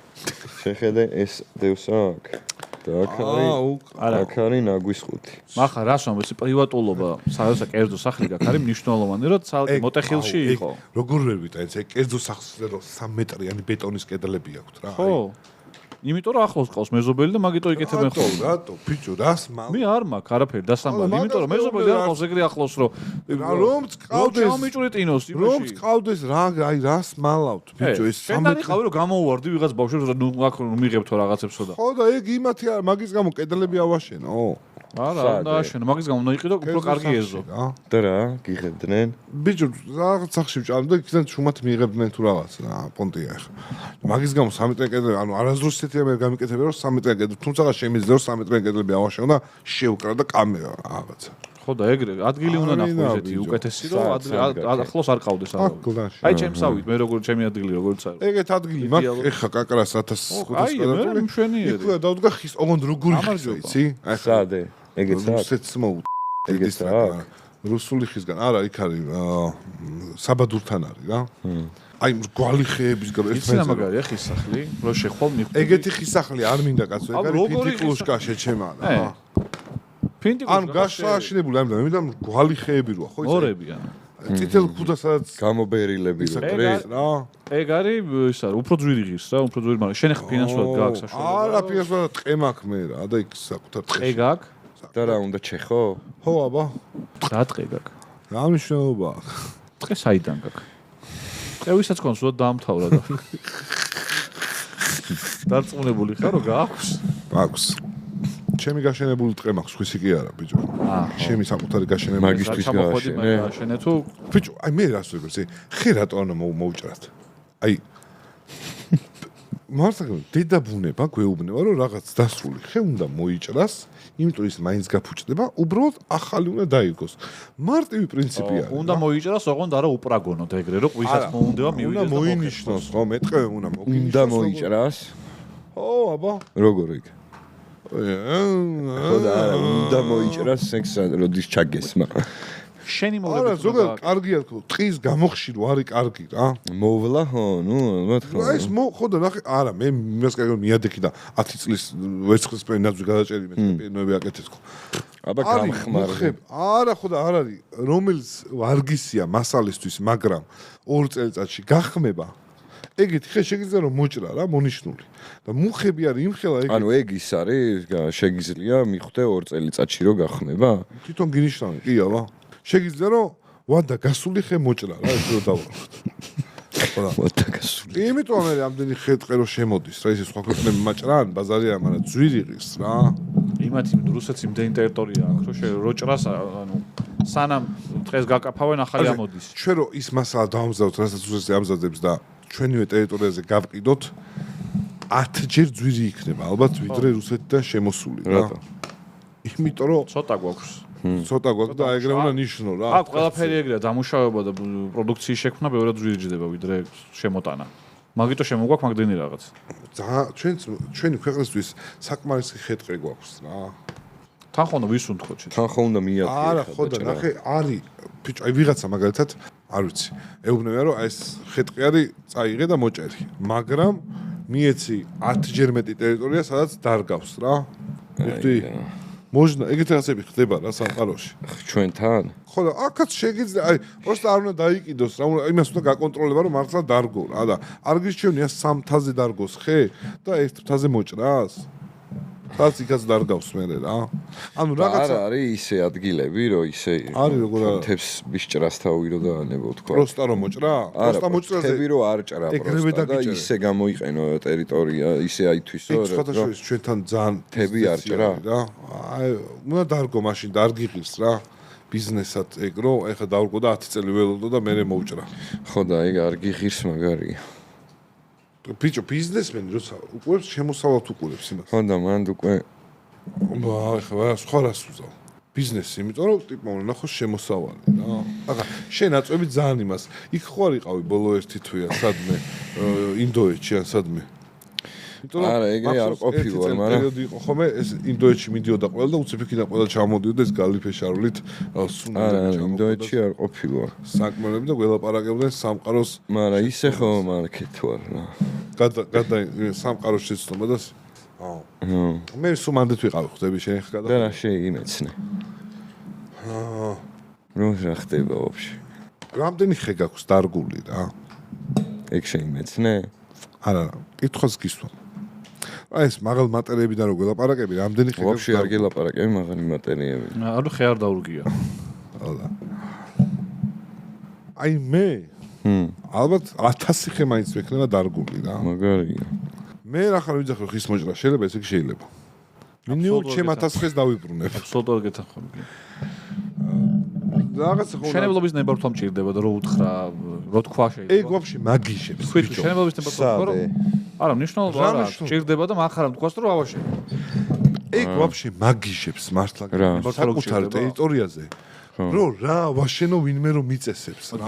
შეხედე ეს დევსაკ. და აქ არის ნაგვის ხუთი. მახა რას ვამბობ, პრივატულობა, სადაც კერძო სახლი გაქვს, არის მნიშვნელოვანი, რომ ცალკე მოტეხილში იყო. როგორ ვერ ვიტანეთ, ეგ კერძო სახლზე რომ 3 მეტრიანი ბეტონის კედლები აქვს რა. ხო. იმიტომ რომ ახლოს ყავს მეზობელი და მაგიტო იკეთებენ ხოლმე. რატო, ბიჭო, რას მალ? მე არ მაქვს არაფერი დასამბალი, იმიტომ რომ მეზობელი არ ყავს ეგრე ახლოს რომ რომც ყავდეს. ჩამიჭვრეტინოს იმაში. რომც ყავდეს რა, აი რას მალავთ, ბიჭო, ეს 3 მეტრი. შენ რომ გამოვარდი ვიღაც ბავშვებს რა ნუ აქ მიღებთო რაღაცებსო და. ხო და ეგ იმათი არ მაგის გამო კედლები ავაშენო. არა, უნდა აშენო, მაგის გამო უნდა იყიდო უფრო კარგი ეზო. და რა, გიღებდნენ? ბიჭო, რაღაც სახში ვჭამდა, იქიდან შუმად მიიღებდნენ თუ რაღაც რა, პონტია ახლა. მაგის გამო 3 მეტრიანი კედლები, ანუ არასდროს ისეთი ამერ გამიკეთებია, რომ 3 მეტრიანი კედლები, თუმცა შემიძლია რომ 3 მეტრიანი კედლები ავაშენო და შეუკრა და კამერა რაღაცა. ხო და ეგრე ადგილი უნდა ნახო ესეთი უკეთესი რომ ახლოს არ ყავდეს აღარ. აი ჩემსავით მე როგორ ჩემი ადგილი როგორიც არის. ეგეთ ადგილი მაქვს ეხა კაკრას 1500 აი მე მშვენიერი. იქ დავდგა ხის ოღონდ როგორი ხიზო იცი? აი სადე ეგეც აქვს. რუსეთს მოუ ეგეც აქვს. რუსული ხისგან არა იქ არის საბადურთან არის რა. აი გვალი ხეების გამო ეს მაგარია ხის სახლი რო შეხვალ მიხვდი. ეგეთი ხის სახლი არ მინდა კაცო ეგ არის ფინტიკლუშკა შეჩემა რა. ანუ გაშაშინებული ამ და მე მინდა გვალი ხეები როა ხო იცი? ორებია. წითელ ქუდა სადაც გამობერილები რო ეს რა. ეგ არის ის არის უფრო ძვირი ღირს რა უფრო ძვირი მაგრამ შენ ახლა ფინანსურად გაქვს საშუალება. არა ფინანსურად ტყე მაქვს მე რა და იქ საკუთარ ტყეში. ეგ აქვს? და რა უნდა ჩეხო? ხო აბა. რა ტყე გაქვს? რა მნიშვნელობა აქვს? ტყე საიდან გაქვს? ტყე ვისაც კონს უდა დაამთავრა და დარწმუნებული ხარ რომ გაქვს? აქვს. ჩემი გაშენებული ტყე მაქვს, ხვისი კი არა, ბიჭო. ჩემი საკუთარი გაშენებული. მაგისთვის გაშენე თუ ბიჭო, აი მე რას ვიგებ, ხე რატო არ მოუჭრათ? აი მართლა დედა ბუნება გვეუბნება რომ რაღაც დასრული ხე უნდა მოიჭრას, იმიტომ ის მაინც გაფუჭდება, უბრალოდ ახალი უნდა დაიგოს. მარტივი პრინციპია. უნდა მოიჭრას, ოღონდ არა უპრაგონოთ ეგრე, რომ ყვისაც მოუნდება მივიდეს და მოინიშნოს, ხო, მეტყე უნდა მოგინიშნოს. უნდა მოიჭრას? ხო, აბა. როგორ იქ? ხო და უნდა მოიჭრას სექსად, როდის ჩაგესმა. შენი მოგები. არა, ზოგადად კარგია თქო, ტყის გამოხშირო არის კარგი რა. მოვლა ხო, ნუ ალბათ ხო. ეს ხო და ნახე, არა, მე იმას კარგი მიადექი და 10 წლის ვერცხლისფერი ნაძვი გადაჭერი მე პენოები აკეთე თქო. აბა გამხმარე. არა, ხო და არ არის, რომელიც ვარგისია მასალისთვის, მაგრამ 2 წელიწადში გახმება. ეგეთი ხე შეგიძლია რომ მოჭრა რა, მონიშნული. და მუხები არის იმხელა ეგ. ანუ ეგ ის არის, შეგიძლია მიხვდე 2 წელიწადში რომ გახმება? თვითონ გინიშნავი, კი აბა. შეგიძლია რომ ვადა გასული ხე მოჭრა რა, ეს რო დავარქოთ. ხო და ვადა გასული. იმიტომ მე ამდენი ხე რო შემოდის რა, ისე სხვა ქვეყნები მაჭრან, ბაზარი არ, მაგრამ ძვირი ღირს რა. იმათი რუსეთს იმდენი ტერიტორია აქვს, რომ როჭრას ანუ სანამ დღეს გაკაფავენ ახალი ამოდის. ჩვენ რო ის მასალა დავამზადოთ, რასაც რუსეთი ამზადებს და ჩვენივე ტერიტორიაზე გავყიდოთ 10 ჯერ ძვირი იქნება ალბათ ვიდრე რუსეთიდან შემოსული რა. იმიტომ რომ ცოტა გვაქვს. ცოტა გვაქვს და ეგრე უნდა ნიშნო რა. აქ ყველაფერი ეგრეა, დამუშავება და პროდუქციის შექმნა ბევრად ძვირი ჯდება ვიდრე შემოტანა. მაგიტო შემოგვაქვს მაგდენი რაღაც. ჩვენი ქვეყნისთვის საკმარისი ხეთყე გვაქვს რა. თან ხო უნდა ვისუნთქოთ შე. თან ხო უნდა მიადგირო. არა, ხო და ნახე, არის ბიჭო, აი ვიღაცა მაგალითად არ ვიცი. ეუბნება რომ ეს ხეტყი არის წაიღე და მოჭერი. მაგრამ მიეცი 10ჯერ მეტი ტერიტორია, სადაც დარგავს რა. მიხდი? მოჟნა, ეგეთ რაღაცები ხდება რა სამყაროში. ჩვენთან? ხო და აქაც შეგიძლია, აი, პროსტა არ უნდა დაიკიდოს რა, იმას უნდა გაკონტროლება რომ მართლა დარგო რა და არ გიჩვენია 3 მთაზე დარგოს ხე და 1 მთაზე მოჭრას. რაც იქაც დარგავს მერე რა. ანუ რაღაცა არის ისე ადგილები, რომ ისე არის როგორ არა. თებს ბიშჭრას თავირო და ანებო თქვა. პროსტა რომ მოჭრა? პროსტა მოჭრაზე. თები რომ არ ჭრა ეგრევე პროსტა და ისე გამოიყენო ტერიტორია, ისე აითვისო რა. სხვათა შორის ჩვენთან ძალიან თები არ ჭრა რა. აი, უნდა დარგო მაშინ, დარგიყირს რა. ბიზნესად ეგრო, ეხა დავრგო და 10 წელი ველოდო და მერე მოუჭრა. ხო და ეგ არ გიღირს მაგარია. ბიჭო, ბიზნესმენი როცა უყურებს, შემოსავალთ უყურებს იმას. ხო და მანდ უკვე ეხა სხვა რას უზავ. ბიზნესი, იმიტომ რომ ტიპმა უნდა ნახოს შემოსავალი რა. ახლა შენ აწვევი ძალიან იმას. იქ ხო არ იყავი ბოლო ერთი თვეა, სადმე ინდოეთში ან სადმე. არა, ეგრე არ ყოფილა, მაგრამ პერიოდი იყო ხოლმე, ეს ინდოეთში მიდიოდა ყველა და უცებ იქიდან ყველა ჩამოდიოდა ეს გალიფეშარულით სუნდები არა, ინდოეთში არ ყოფილა. საკმელები და გველაპარაკებდნენ სამყაროს, მაგრამ ისე ხო მარკეტ ვარ რა. გადა სამყაროს შეცნობა და მე სუმანდეთ ვიყავი ხდები შენ ხა და რა შეიმეცნე. რომ რა ხდება ვაფშე. რამდენი ხე გაქვს დარგული რა? ეგ შეიმეცნე? არა, კითხვას გისვამ. აი ეს მაღალ მატერიებიდან რო გველაპარაკები, რამდენი ხე ვაფშე არ გელაპარაკები მაღალი მატერიები. ანუ ხე არ დაურგია. ალა. აი მე ალბათ 1000 ხე მაინც ვექნება დარგული რა. მაგარია. მე რა ხარ ვიძახო ხის მოჭრა, შეიძლება ესე შეიძლება. მინიმუმ ჩემ 1000 ხეს დავიბრუნებ. აბსოლუტურად გეთანხმები. რაღაცა ხო. შენებლობის ნებართვა მჭირდება და რო უთხრა, რო თქვა შეიძლება. ეგ ვაფშე მაგიშებს. თქვით შენებლობის ნებართვა თქვა რომ არა, მნიშვნელობა რა არა, მნიშვნელობა? მჭირდება და მახარამ თქვას რომ ავაშე. ეგ ვაფშე მაგიშებს მართლა რა? საკუთარ ტერიტორიაზე. რო რა ვაშენო ვინმე რომ მიწესებს რა.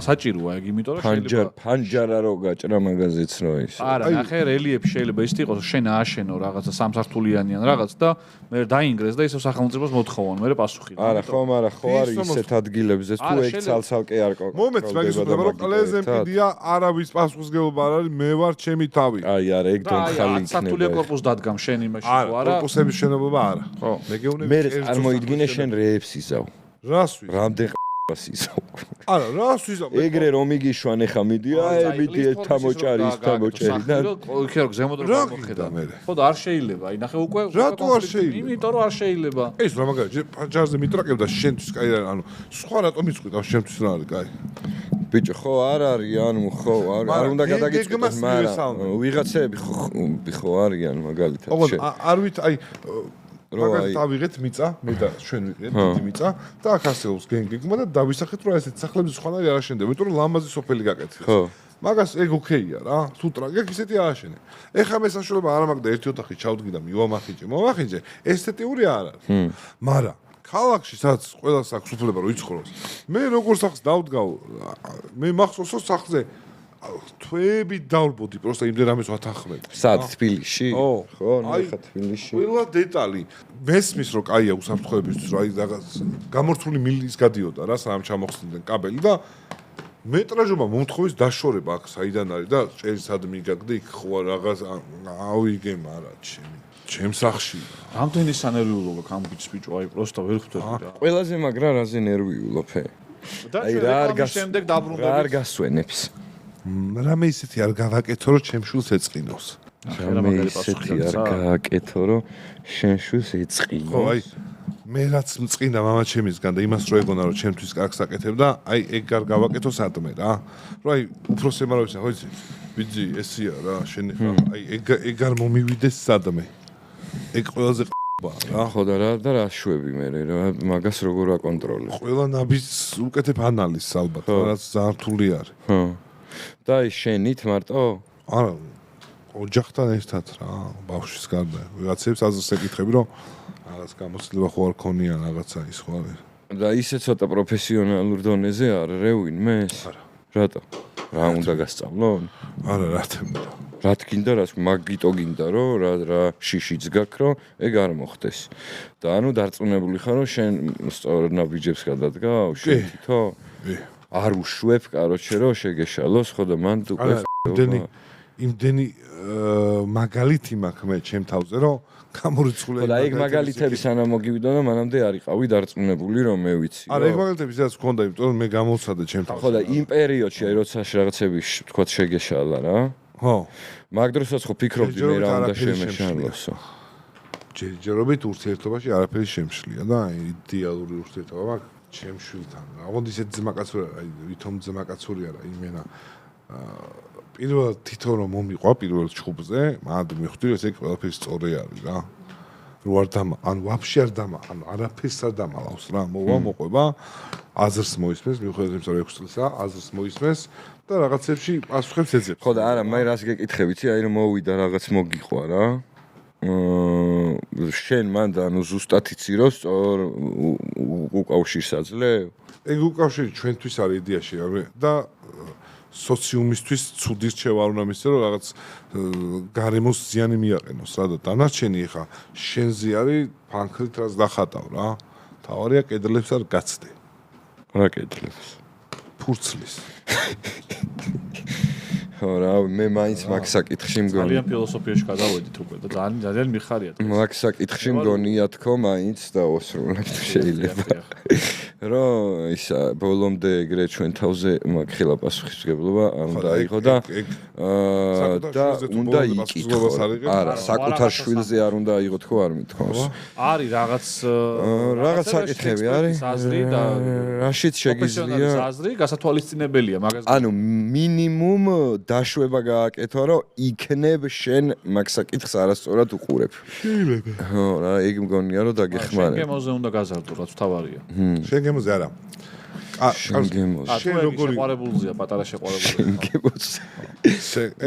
საჭიროა ეგ, იმიტომ რომ შეიძლება ფანჯარა რო გაჭრა მაგაზეც რო ის. არა, ნახე რელიეფი შეიძლება ის იყოს, შენ ააშენო რაღაცა სამსართულიანი ან რაღაც და მე დაინგრეს და ისევ სახელმწიფოს მოთხოვონ, მე პასუხი. არა, ხო, მაგრამ ხო არის ისეთ ადგილებზე თუ ეგ ცალ-ცალკე არ ყოფილა. მომეც მაგის უბრალოდ რომ ყველაზე მყიდია არავის პასუხისგებლობა არ არის, მე ვარ ჩემი თავი. აი, არა, ეგ დონხალი იქნება. სართულია კორპუსს დადგამ შენ იმაში თუ არა? კორპუსების შენობობა არა. ხო, მე გეუბნები. მე წარმოიდგინე შენ რეებს იზავ. რას ვიზავ? რამდენ ყ***ას იზავ. არა, რას ვიზავ? ეგრე რომ იგიშვან ეხა მიდი, აი, მიდი ერთა მოჭარი, ისთა მოჭერი და იქ რო ზემოთ რო გამოხედა. ხო და არ შეიძლება. აი, ნახე უკვე რატო არ შეიძლება? იმიტომ რომ არ შეიძლება. ეს რა მაგარი, ჯარზე მიტრაკებდა შენთვის კაი არა, ანუ სხვა რატომ იწყვიტავ შენთვის რა არის კაი? ბიჭო, ხო არ არის, ანუ ხო არ უნდა გადაგიწყვიტოს, მაგრამ ვიღაცები ხო არიან მაგალითად. ოღონდ არ ვით, აი რო აი დავიღეთ მიწა, მე და ჩვენ ვიყრეთ დიდი მიწა და აქ არსებობს გენგიგმა და დავისახეთ რომ ესეთ სახლების სხვანაირი არ აშენდება, იმიტომ რომ ლამაზი სოფელი გაკეთეს. ხო. მაგას ეგ ოკეია რა, თუ ტრაგეკ ისეთი ააშენე. ეხლა მე საშუალება არ მაქვს და ერთი ოთახი ჩავდგი და მომახინჯე, ესთეტიური არ არის. მაგრამ ქალაქში სადაც ყველას აქვს უფლება რომ იცხოვროს. მე როგორ სახლს დავდგავ, მე მახსოვსო სახლზე თვეები დავრბოდი, პროსტა იმდენ რამეს ვათანხმები. სად თბილისში? ხო, ნახე თბილისში. ყველა დეტალი მესმის რომ კაია უსაფრთხოებისთვის, რა ის რაღაც გამორთული მილის გადიოდა რა, სამ ჩამოხსნდნენ კაბელი და მეტრაჟობა მომთხოვის დაშორება აქ საიდან არის და ჭერის ადმი გაგდა იქ ხო რაღაც ავიგე მარა ჩემ სახში. რამდენი სანერვიულობა კამბიც ბიჭო, აი პროსტა ვერ ხვდები რა. ყველაზე მაგრა რაზე ნერვიულობე. აი რა არ შემდეგ დაბრუნდები. რა არ გასვენებს. რამე ისეთი არ გავაკეთო რომ ჩემ შულს ეწყინოს. რამე ისეთი არ გააკეთო რომ შენ შულს ეწყინოს. ხო, აი მე რაც მწყინდა მამა ჩემისგან და იმას რო ეგონა რომ ჩემთვის კარგს აკეთებ და აი ეგ არ გავაკეთო სადმე რა. რომ აი უფროსებმა რო იცი, ხო იცი? ბიძი ესია რა, შენ ხა აი ეგ არ მომივიდეს სადმე. ეგ ყველაზე რა. ხო და რა შვები მე რა მაგას როგორ აკონტროლებ. ყველა ნაბის უკეთებ ანალიზს ალბათ, რაც ძალიან რთული არის. ხო. და ის შენით მარტო? არა, ოჯახთან ერთად რა, ბავშვის გარდა. ვიღაცებს აზრს ეკითხები, რომ რაღაც გამოცდილება ხო არ ქონია, რაღაცა ის ხო არის. და ისე ცოტა პროფესიონალურ დონეზე არ რევინ მე? არა. რატო? რა უნდა გასწავლონ? არა, რა თქმა რა გინდა, რას მაგიტო გინდა, რომ რა შიშიც გაქვს, რომ ეგ არ მოხდეს. და ანუ დარწმუნებული ხარ, რომ შენ სწორ ნაბიჯებს გადადგავ, შენ თვითო? არ უშვებ, კაროჩე, რომ შეგეშალოს, ხო და მან უკვე იმდენი მაგალითი მაქვს მე ჩემ თავზე, რომ გამორიცხული. და ეგ მაგალითები სანამ მოგივიდო და მანამდე არ იყავი დარწმუნებული, რომ მე ვიცი. არა, ეგ მაგალითები სადაც მქონდა, იმიტომ რომ მე გამოვცადე ჩემ თავზე. ხო და იმ პერიოდში, როცა რაღაცები თქვა შეგეშალა რა. ხო. მაგ დროსაც ხო ფიქრობდი მე რა უნდა შემეშალოსო. ჯერჯერობით ურთიერთობაში არაფერი შემშლია და იდეალური ურთიერთობა მაქვს ჩემ შვილთან. აღონდ ისეთ ძმაკაცური არა, ვითომ ძმაკაცური არა, იმენა პირველ თვითონ რომ მომიყვა პირველ ჩხუბზე, მანდ მივხვდი რომ ეს ყველაფერი სწორი არის რა. რო არ დამა, ან ვაფშე არ დამა, ან არაფერს არ დამალავს რა. მოვა მოყვება, აზრს მოისმენს, მიუხედავად იმისა რომ 6 წელსაა, აზრს მოისმენს და რაღაცებში პასუხებს ეძებს. ხო და არა, მე რას გეკითხე ვიცი, აი რომ მოვიდა რაღაც მოგიყვა რა. შენ მან და ანუ ზუსტად იცი რომ სწორ უკავშირს აძლევ? ეგ უკავშირი ჩვენთვის არის იდეაში და სოციუმისთვის ცუდი რჩევა არ უნდა მისცე რომ რაღაც გარემოს ზიანი მიაყენოს რა და დანარჩენი ხა შენზე არის ფანქრით რაც დახატავ რა. თავარია კედლებს არ გაცდე. რა კედლებს? ფურცლის. ხო რა, მე მაინც მაგ საკითხში მგონი. ძალიან ფილოსოფიაში გადავედით უკვე და ძალიან მიხარია. მაგ საკითხში მგონია თქო მაინც და osrulებ შეიძლება. რომ ისა ბოლომდე ეგრე ჩვენ თავზე მაგ ხელა პასუხისმგებლობა არ უნდა აიღო და უნდა იკითხო. არა, საკუთარ შვილზე არ უნდა აიღო თქო არ მithქოს. არის რაღაც საკითხები არის. რაშიც შეგიძლია აზრი გასათვალისწინებელია მაგას. ანუ მინიმუმ დაშვება გააკეთო რომ იქნებ შენ მაგ საკითხს არასწორად უყურებ. შეიძლება. ხო რა, ეგ მგონია რომ დაგეხმარე. შენ გემოზე უნდა გაზარდო, რაც თავარია. შენ გემოზე არა. შენ გემოზე. შენ როგორი შეყვარებულზია, პატარა შეყვარებული. შენ გემოზე.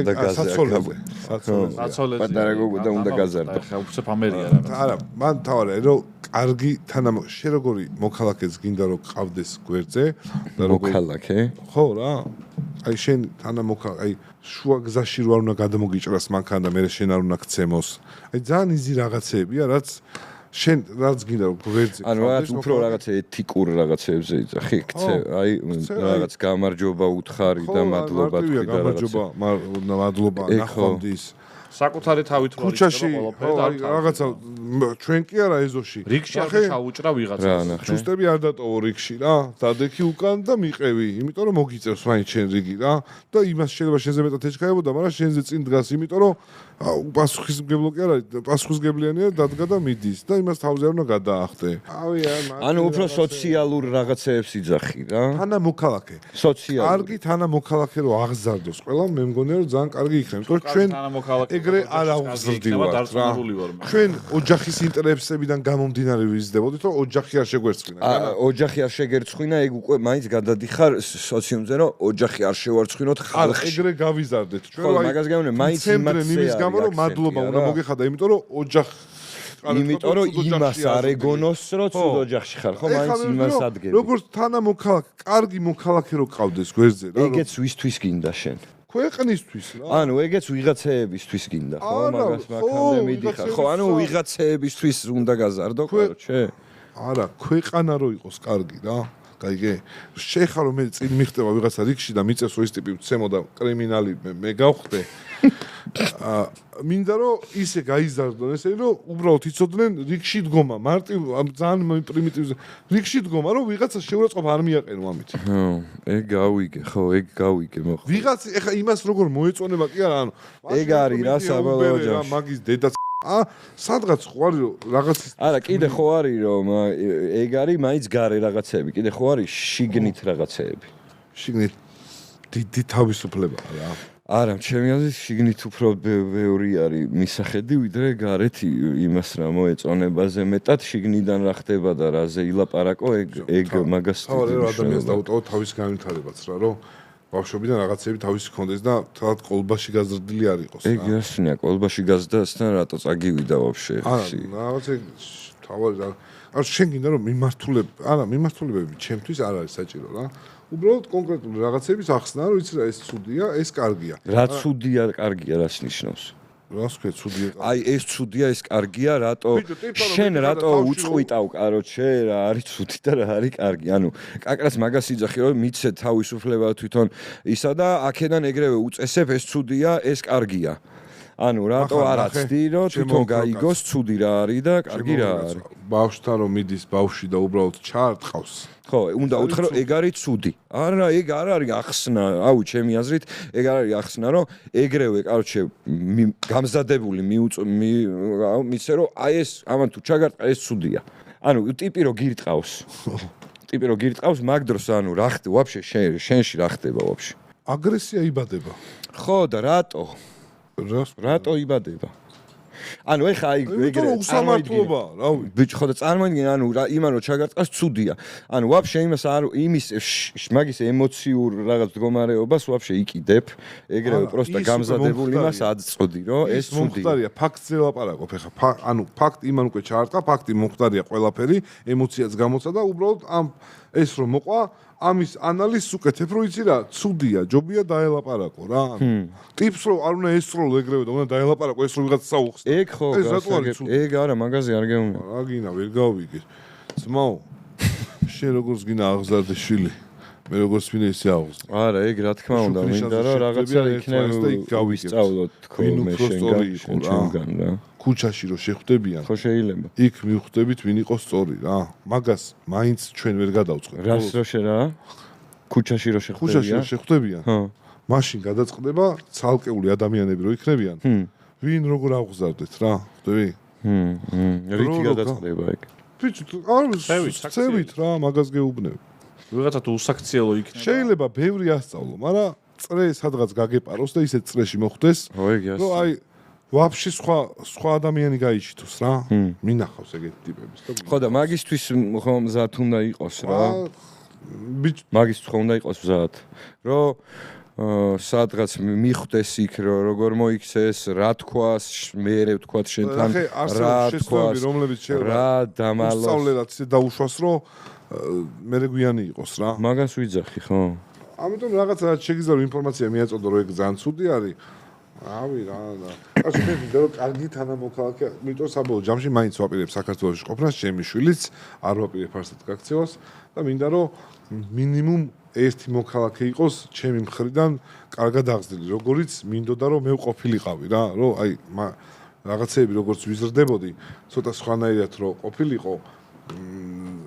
ეგ საცოლეზე. საცოლეზე. პატარა გოგო და უნდა გაზარდო. ხა უცებ ამერია რა. არა, მან თავარია რომ კარგი შენ როგორი მოქალაქეც გინდა რომ ყავდეს გვერდზე და როგორი მოქალაქე? ხო რა. აი შენ აი შუა გზაში რო არ უნდა გადამოგიჭრას მანქანა და მე შენ არ უნდა გცემოს. აი ძალიან იზი რაღაცეებია, რაც შენ რაც გინდა რომ გვერდზე. ანუ რაღაც უფრო რაღაც ეთიკურ რაღაცებზე იძახი, ქცე, აი რაღაც გამარჯობა უთხარი და მადლობა თქვი და გამარჯობა, მადლობა, ნახვამდის. საკუთარი თავით რო ქუჩაში რაღაცა ჩვენ კი არა ეზოში. რიგში არ ჩაუჭრა ვიღაცას. ჩუსტები არ დატოვო რიგში რა. დადექი უკან და მიყევი, იმიტომ რომ მოგიწევს მაინც შენ რიგი რა. და იმას შეიძლება შენზე მეტად ეჩქაებოდა, მაგრამ შენზე წინ დგას, იმიტომ რომ პასუხისმგებლო კი არა, პასუხისმგებლიანია დადგა და მიდის და იმას თავზე არ უნდა გადაახდე. ანუ უფრო სოციალურ რაღაცეებს იძახი რა. თანამოქალაქე. სოციალური. კარგი თანამოქალაქე რო აღზარდოს ყველა, მე მგონია რომ ძალიან კარგი იქნება, იმიტომ რომ ჩვენ ეგრე არ აღზრდივართ რა. ჩვენ ოჯახის ინტერესებიდან გამომდინარე ვიზრდებოდით, რომ ოჯახი არ შეგვერცხინა. ოჯახი არ შეგერცხინა, ეგ უკვე მაინც გადადიხარ სოციუმზე, რომ ოჯახი არ შევარცხინოთ ხალხში. ეგრე გავიზარდეთ. ჩვენ რომ მაგას გამონე, მაინც იმას გამო რომ მადლობა უნდა მოგეხადა, იმიტომ რომ იმიტომ რომ იმას არ ეგონოს, რომ ცუდ ოჯახში ხარ, ხო, მაინც იმას ადგები. როგორც თანამოქალაქე, კარგი მოქალაქე რო ყავდეს გვერდზე რა. ეგეც ვისთვის გინდა შენ? ქვეყნისთვის რა. ანუ ეგეც ვიღაცეებისთვის გინდა, ხო, მაგას მაგამდე მიდიხარ. ხო, ანუ ვიღაცეებისთვის უნდა გაზარდო, კაროჩე? არა, ქვეყანა რო იყოს კარგი რა. გაიგე? შეხარო მე წინ მიხდება ვიღაცა რიგში და მიწევს რომ ის ტიპი ვცემო და კრიმინალი მე გავხდე. მინდა რომ ისე გაიზარდონ ესე რომ უბრალოდ იცოდნენ რიგში დგომა მარტივ ძალიან პრიმიტივზე რიგში დგომა რომ ვიღაცა შეურაცხყოფა არ მიაყენო ამით. ხო, ეგ გავიგე, ხო, ეგ გავიგე მოხდა. ვიღაცა ეხა იმას როგორ მოეწონება კი არა, ანუ ეგ არის რა საბოლოო ჯამში. მაგის დედა სადღაც ხო არის რაღაცის არა, კიდე ხო არის რომ ეგ არის მაინც გარე რაღაცები, კიდე ხო არის შიგნით რაღაცეები. შიგნით დიდი თავისუფლებაა რა. არა, ჩემი აზრით შიგნით უფრო ბევრი არის მისახედი, ვიდრე გარეთ იმას რა მოეწონებაზე მეტად შიგნიდან რა ხდება და რაზე ილაპარაკო, ეგ მაგას თავი ადამიანს დაუტოვო თავის განვითარებაც რა, რომ ბავშვობიდან რაღაცები თავისი ქონდეს და თალად ყოლბაში გაზრდილი არ იყოს რა. ეგ ასნია, ყოლბაში გაზრდასთან რატო წაგივიდა ვაფშე? არა, რაღაცე თავი რა. არ შენ გინდა რომ მიმართულებები ჩემთვის არ არის საჭირო რა. უბრალოდ კონკრეტული რაღაცების ახსნა, რომ იცი რა ეს ცუდია, ეს კარგია. რა ცუდია, კარგია, რას ნიშნავს? რას ქვია ცუდია? აი ეს ცუდია, ეს კარგია, რატო შენ რატო უწყვიტავ, კაროჩე, რა არის ცუდი და რა არის კარგი. ანუ კაკრას მაგას იძახი, რომ მიცე თავისუფლება თვითონ ისა და აქედან ეგრევე უწესებ ეს ცუდია, ეს კარგია. ანუ რატო არ აცდი, რომ თვითონ გაიგოს ცუდი რა არის და კარგი რა არის. ბავშვთან რომ მიდის ბავშვი და უბრალოდ ჩაარტყავს. ხო, უნდა უთხრა რომ ეგ არის ცუდი. არა, ეგ არ არის ახსნა. აუ, ჩემი აზრით, ეგ არ არის ახსნა, რომ ეგრევე, კაროჩე, გამზადებული მიცე რომ აი ეს ამან თუ ჩაგარტყა ეს ცუდია. ანუ ტიპი რო გირტყავს. ტიპი რო გირტყავს, მაგ დროს ანუ რა ხდება, ვაფშე შენში რა ხდება ვაფშე? აგრესია იბადება. ხო და რატო? რატო იბადება? ანუ ეხა აი ეგრე უსამართლობა, რავი. ბიჭო, ხო და წარმოიდგინე, ანუ იმან რო ჩაგარტყას ცუდია. ანუ ვაფშე იმის მაგის ემოციურ რაღაც მდგომარეობას ვაფშე იყიდებ, ეგრევე პროსტა გამზადებული იმას აწწოდი, რომ ეს ცუდია. მომხდარია, ფაქტზე ლაპარაკობ ეხა. ანუ ფაქტ იმან უკვე ჩაარტყა, ფაქტი მომხდარია ყველაფერი, ემოციაც გამოცა და უბრალოდ ამ ეს რომ მოყვა ამის ანალიზს უკეთებ, რომ იცი რა, ცუდია, ჯობია დაელაპარაკო რა. ტიპს რომ არ უნდა ესწროლო ეგრევე და უნდა დაელაპარაკო ეს რომ ვიღაც საუხს. ეგ ხო, ეგ არა, მაგაზე არ გეუბნები. რა გინა, ვერ გავიგე. ძმაო, შენ როგორც გინა აღზარდე შვილი, მე როგორც მინდა ისე აღზრდე. არა, ეგ რა თქმა უნდა, მინდა რომ რაღაცა იქნება გავისწავლოთ თქო მე შენგან რა. ქუჩაში რო შეხვდებიან. ხო შეიძლება. იქ მივხვდებით ვინ იყო სწორი რა. მაგას მაინც ჩვენ ვერ გადავწყვეტ. რას რო რა? ქუჩაში რო შეხვდებიან. ქუჩაში რო შეხვდებიან. ხო. მაშინ გადაწყდება ცალკეული ადამიანები რო იქნებიან. ვინ როგორ აღზარდეთ რა, ხვდები? რითი გადაწყდება ეგ? ბიჭო, არ ვიცით რა, მაგას გეუბნები. ვიღაცა თუ უსაქციელო იქნება. შეიძლება ბევრი ასწავლო, მაგრამ წრე სადღაც გაგეპაროს და ისე წრეში მოხვდეს. რომ აი ვაფშე სხვა ადამიანი გაიჩითოს რა. მინახავს ეგეთი ტიპების და ხო და მაგისთვის ხო მზად უნდა იყოს რა. ბიჭო, მაგისთვის ხო უნდა იყოს მზად. რომ სადღაც მიხვდეს იქ როგორ მოიქცეს, რა თქვას, მეერე ვთქვათ შენთან, რა თქვას, რომლებიც შეიძლება რა დამალოს. უსწავლელად ისე დაუშვას, რომ მერე გვიანი იყოს რა. მაგას ვიძახი ხო? ამიტომ რაღაც შეგიძლია ინფორმაცია მიაწოდო, რომ ეგ ძალიან ცუდი არის. რავი რა და ასე მე ვიდა რომ კარგი თანამოქალაქე, იმიტომ საბოლოო ჯამში მაინც ვაპირებ საქართველოს ყოფნას, ჩემი შვილიც არ ვაპირებ არსად გაქცევას და მინდა რომ მინიმუმ ერთი მოქალაქე იყოს ჩემი მხრიდან კარგად აღზრდილი, როგორიც მინდოდა რომ მე ვყოფილიყავი რა, რომ აი რაღაცეები როგორც ვიზრდებოდი, ცოტა სხვანაირად რომ ყოფილიყო.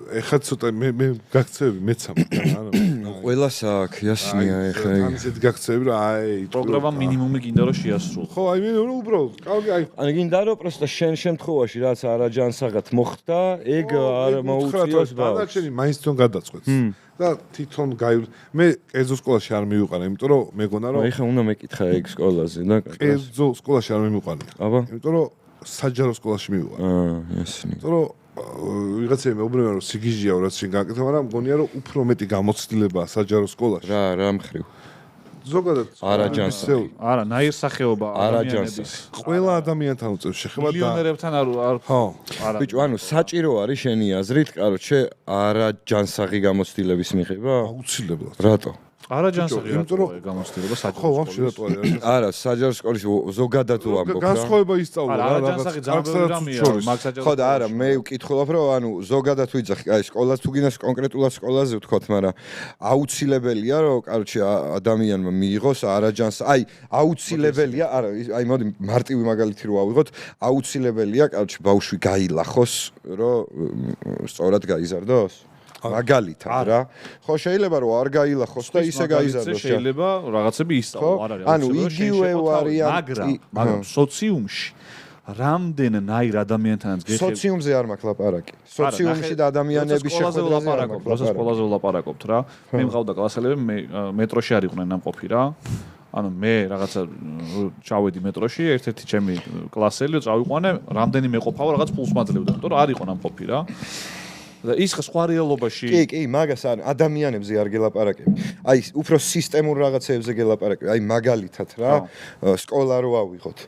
ეხლა ცოტა მე გაქცევები მეცამ ანუ ყველას აქვს იასნია ეხლა ამ ისეთი გაქცევები რა აი პროგრამა მინიმუმი გინდა რომ შეასრულო. ხო აი მე უბრალოდ კარგი აი ანუ გინდა რომ პროსტა შენ შემთხვევაში რაც არაჯანსაღად მოხდა ეგ არ მოუწიოს ბავშვს. დანარჩენი მაინც თვითონ გადაწყვეტს და თვითონ მე კერძო სკოლაში არ მივიყვანე, იმიტომ რომ მეგონა რომ ეხლა უნდა მეკითხა ეგ სკოლაზე და კერძო სკოლაში არ მივიყვანე. აბა იმიტომ რომ საჯარო სკოლაში მივიყვანე. იასნია. იმიტომ რომ ვიღაცები მეუბნება რომ სიგიჟია რაც შენ გაკეთე, მაგრამ მგონია რომ უფრო მეტი გამოცდილებაა საჯარო სკოლაში. რა მხრივ? ზოგადად არაჯანსაღი. არა, ნაირსახეობა არაჯანსაღი. ყველა ადამიანთან უწევს შეხება და მილიონერებთან არ ხო. ბიჭო, ანუ საჭირო არის შენი აზრით, კაროჩე, არაჯანსაღი გამოცდილების მიღება? აუცილებლად. რატო? არაჯანსაღი რატოა გამოცდილება საჯარო ხო, ვაფშე რატო არის? არა, საჯარო სკოლის ზოგადად ვამბობ რა. განსხვავება ისწავლა რა, არაჯანსაღი ძალიან რამეა, მაგ საჯარო. ხო და არა, მე ვკითხულობ რომ ანუ ზოგადად ვიძახი, აი სკოლას თუ გინდა კონკრეტულად სკოლაზე ვთქვათ, მაგრამ აუცილებელია რომ კაროჩე ადამიანმა მიიღოს არაჯანსაღი. აი აუცილებელია, არა, აი მოდი მარტივი მაგალითი რო ავიღოთ, აუცილებელია კაროჩე ბავშვი გაილახოს, რომ სწორად გაიზარდოს. მაგალითად რა. ხო შეიძლება რომ არ გაილახოს და ისე გაიზარდოს. შეიძლება რაღაცები ისწავლო, არ არის. ანუ იგივე ვარიანტი, მაგრამ სოციუმში რამდენნაირ ადამიანთანაც გეხები. სოციუმზე არ მაქვს ლაპარაკი. სოციუმში და ადამიანების შეხვედრაზე ლაპარაკობ, როდესაც სკოლაზე ვლაპარაკობთ რა. მე მყავდა კლასელები, მე მეტროში არ იყვნენ ნამყოფი რა. ანუ მე რაღაცა ჩავედი მეტროში, ერთ-ერთი ჩემი კლასელი წავიყვანე, რამდენიმე ყოფაო რაღაც ფულს მაძლევდა, იმიტომ რომ არ იყო ნამყოფი რა. და ის სხვა რეალობაში კი, მაგას არ ადამიანებზე არ გელაპარაკები. აი, უფრო სისტემურ რაღაცებზე გელაპარაკები. აი, მაგალითად რა, სკოლა რო ავიღოთ.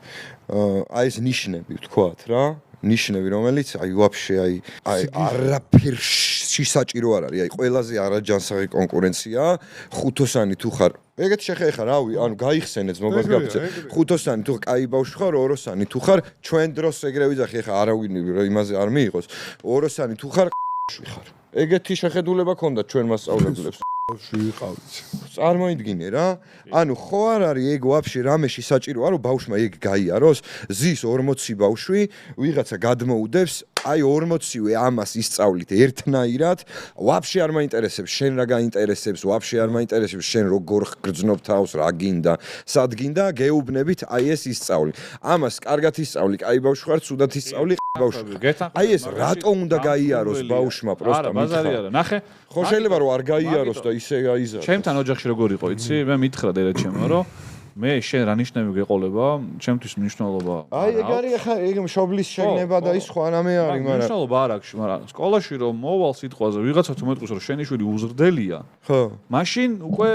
აი ეს ნიშნები ვთქვათ რა. ნიშნები, რომელიც აი ვაფშე აი არაფერს საჭირო არ არის. აი ყველაზე არაჯანსაღი კონკურენციაა. ხუთოსანი თუ ხარ ეგეთ შეხეხა რავი, ანუ გაიხსენეთ მოგას გაფიცე. ხუთოსანი თუ კაი ბავშვი ხარ, ოროსანი თუ ხარ, ჩვენ დროს ეგრე ვიძახი, ეხა არავინ იმაზე არ მიიღოს. ოროსანი თუ ხარ, ხარ. ეგეთი შეხედულება ქონდა ჩვენ მასწავლებლებს. ვიყავით. წარმოიდგინე რა. ანუ ხო არ არის ეგ ვაფშე რამეში საჭიროა რომ ბავშვმა ეგ გაიაროს, ზის 40 ბავშვი, ვიღაცა გადმოუდებს, აი 40-ვე ამას ისწავლით ერთნაირად, ვაფშე არ მაინტერესებს, შენ რა გაინტერესებს, ვაფშე არ მაინტერესებს, შენ როგორ გრძნობ თავს, რა გინდა, სად გინდა, გეუბნებით, აი ეს ისწავლი. ამას კარგად ისწავლი, კაი ბავშვი ხარ, ცუდად ისწავლი, ბავშვი. აი ეს რატო უნდა გაიაროს ბავშვმა პროსტა მითხარ. ნახე, ხო შეიძლება რომ არ გაიაროს და ისე გაიზარდოს. ჩემთან ოჯახში როგორ იყო, იცი? მე მითხრა დედა ჩემო, რომ მე შენ რა ნიშნები გეყოლება, ჩემთვის მნიშვნელობა. აი ეგ არის ახლა ეგ მშობლის შეგნება და ის სხვა რამე არის, მაგრამ მნიშვნელობა არ აქვს, მაგრამ სკოლაში რომ მოვალ სიტყვაზე ვიღაცა თუ მეტყვის რომ შენი შვილი უზრდელია. ხო. მაშინ უკვე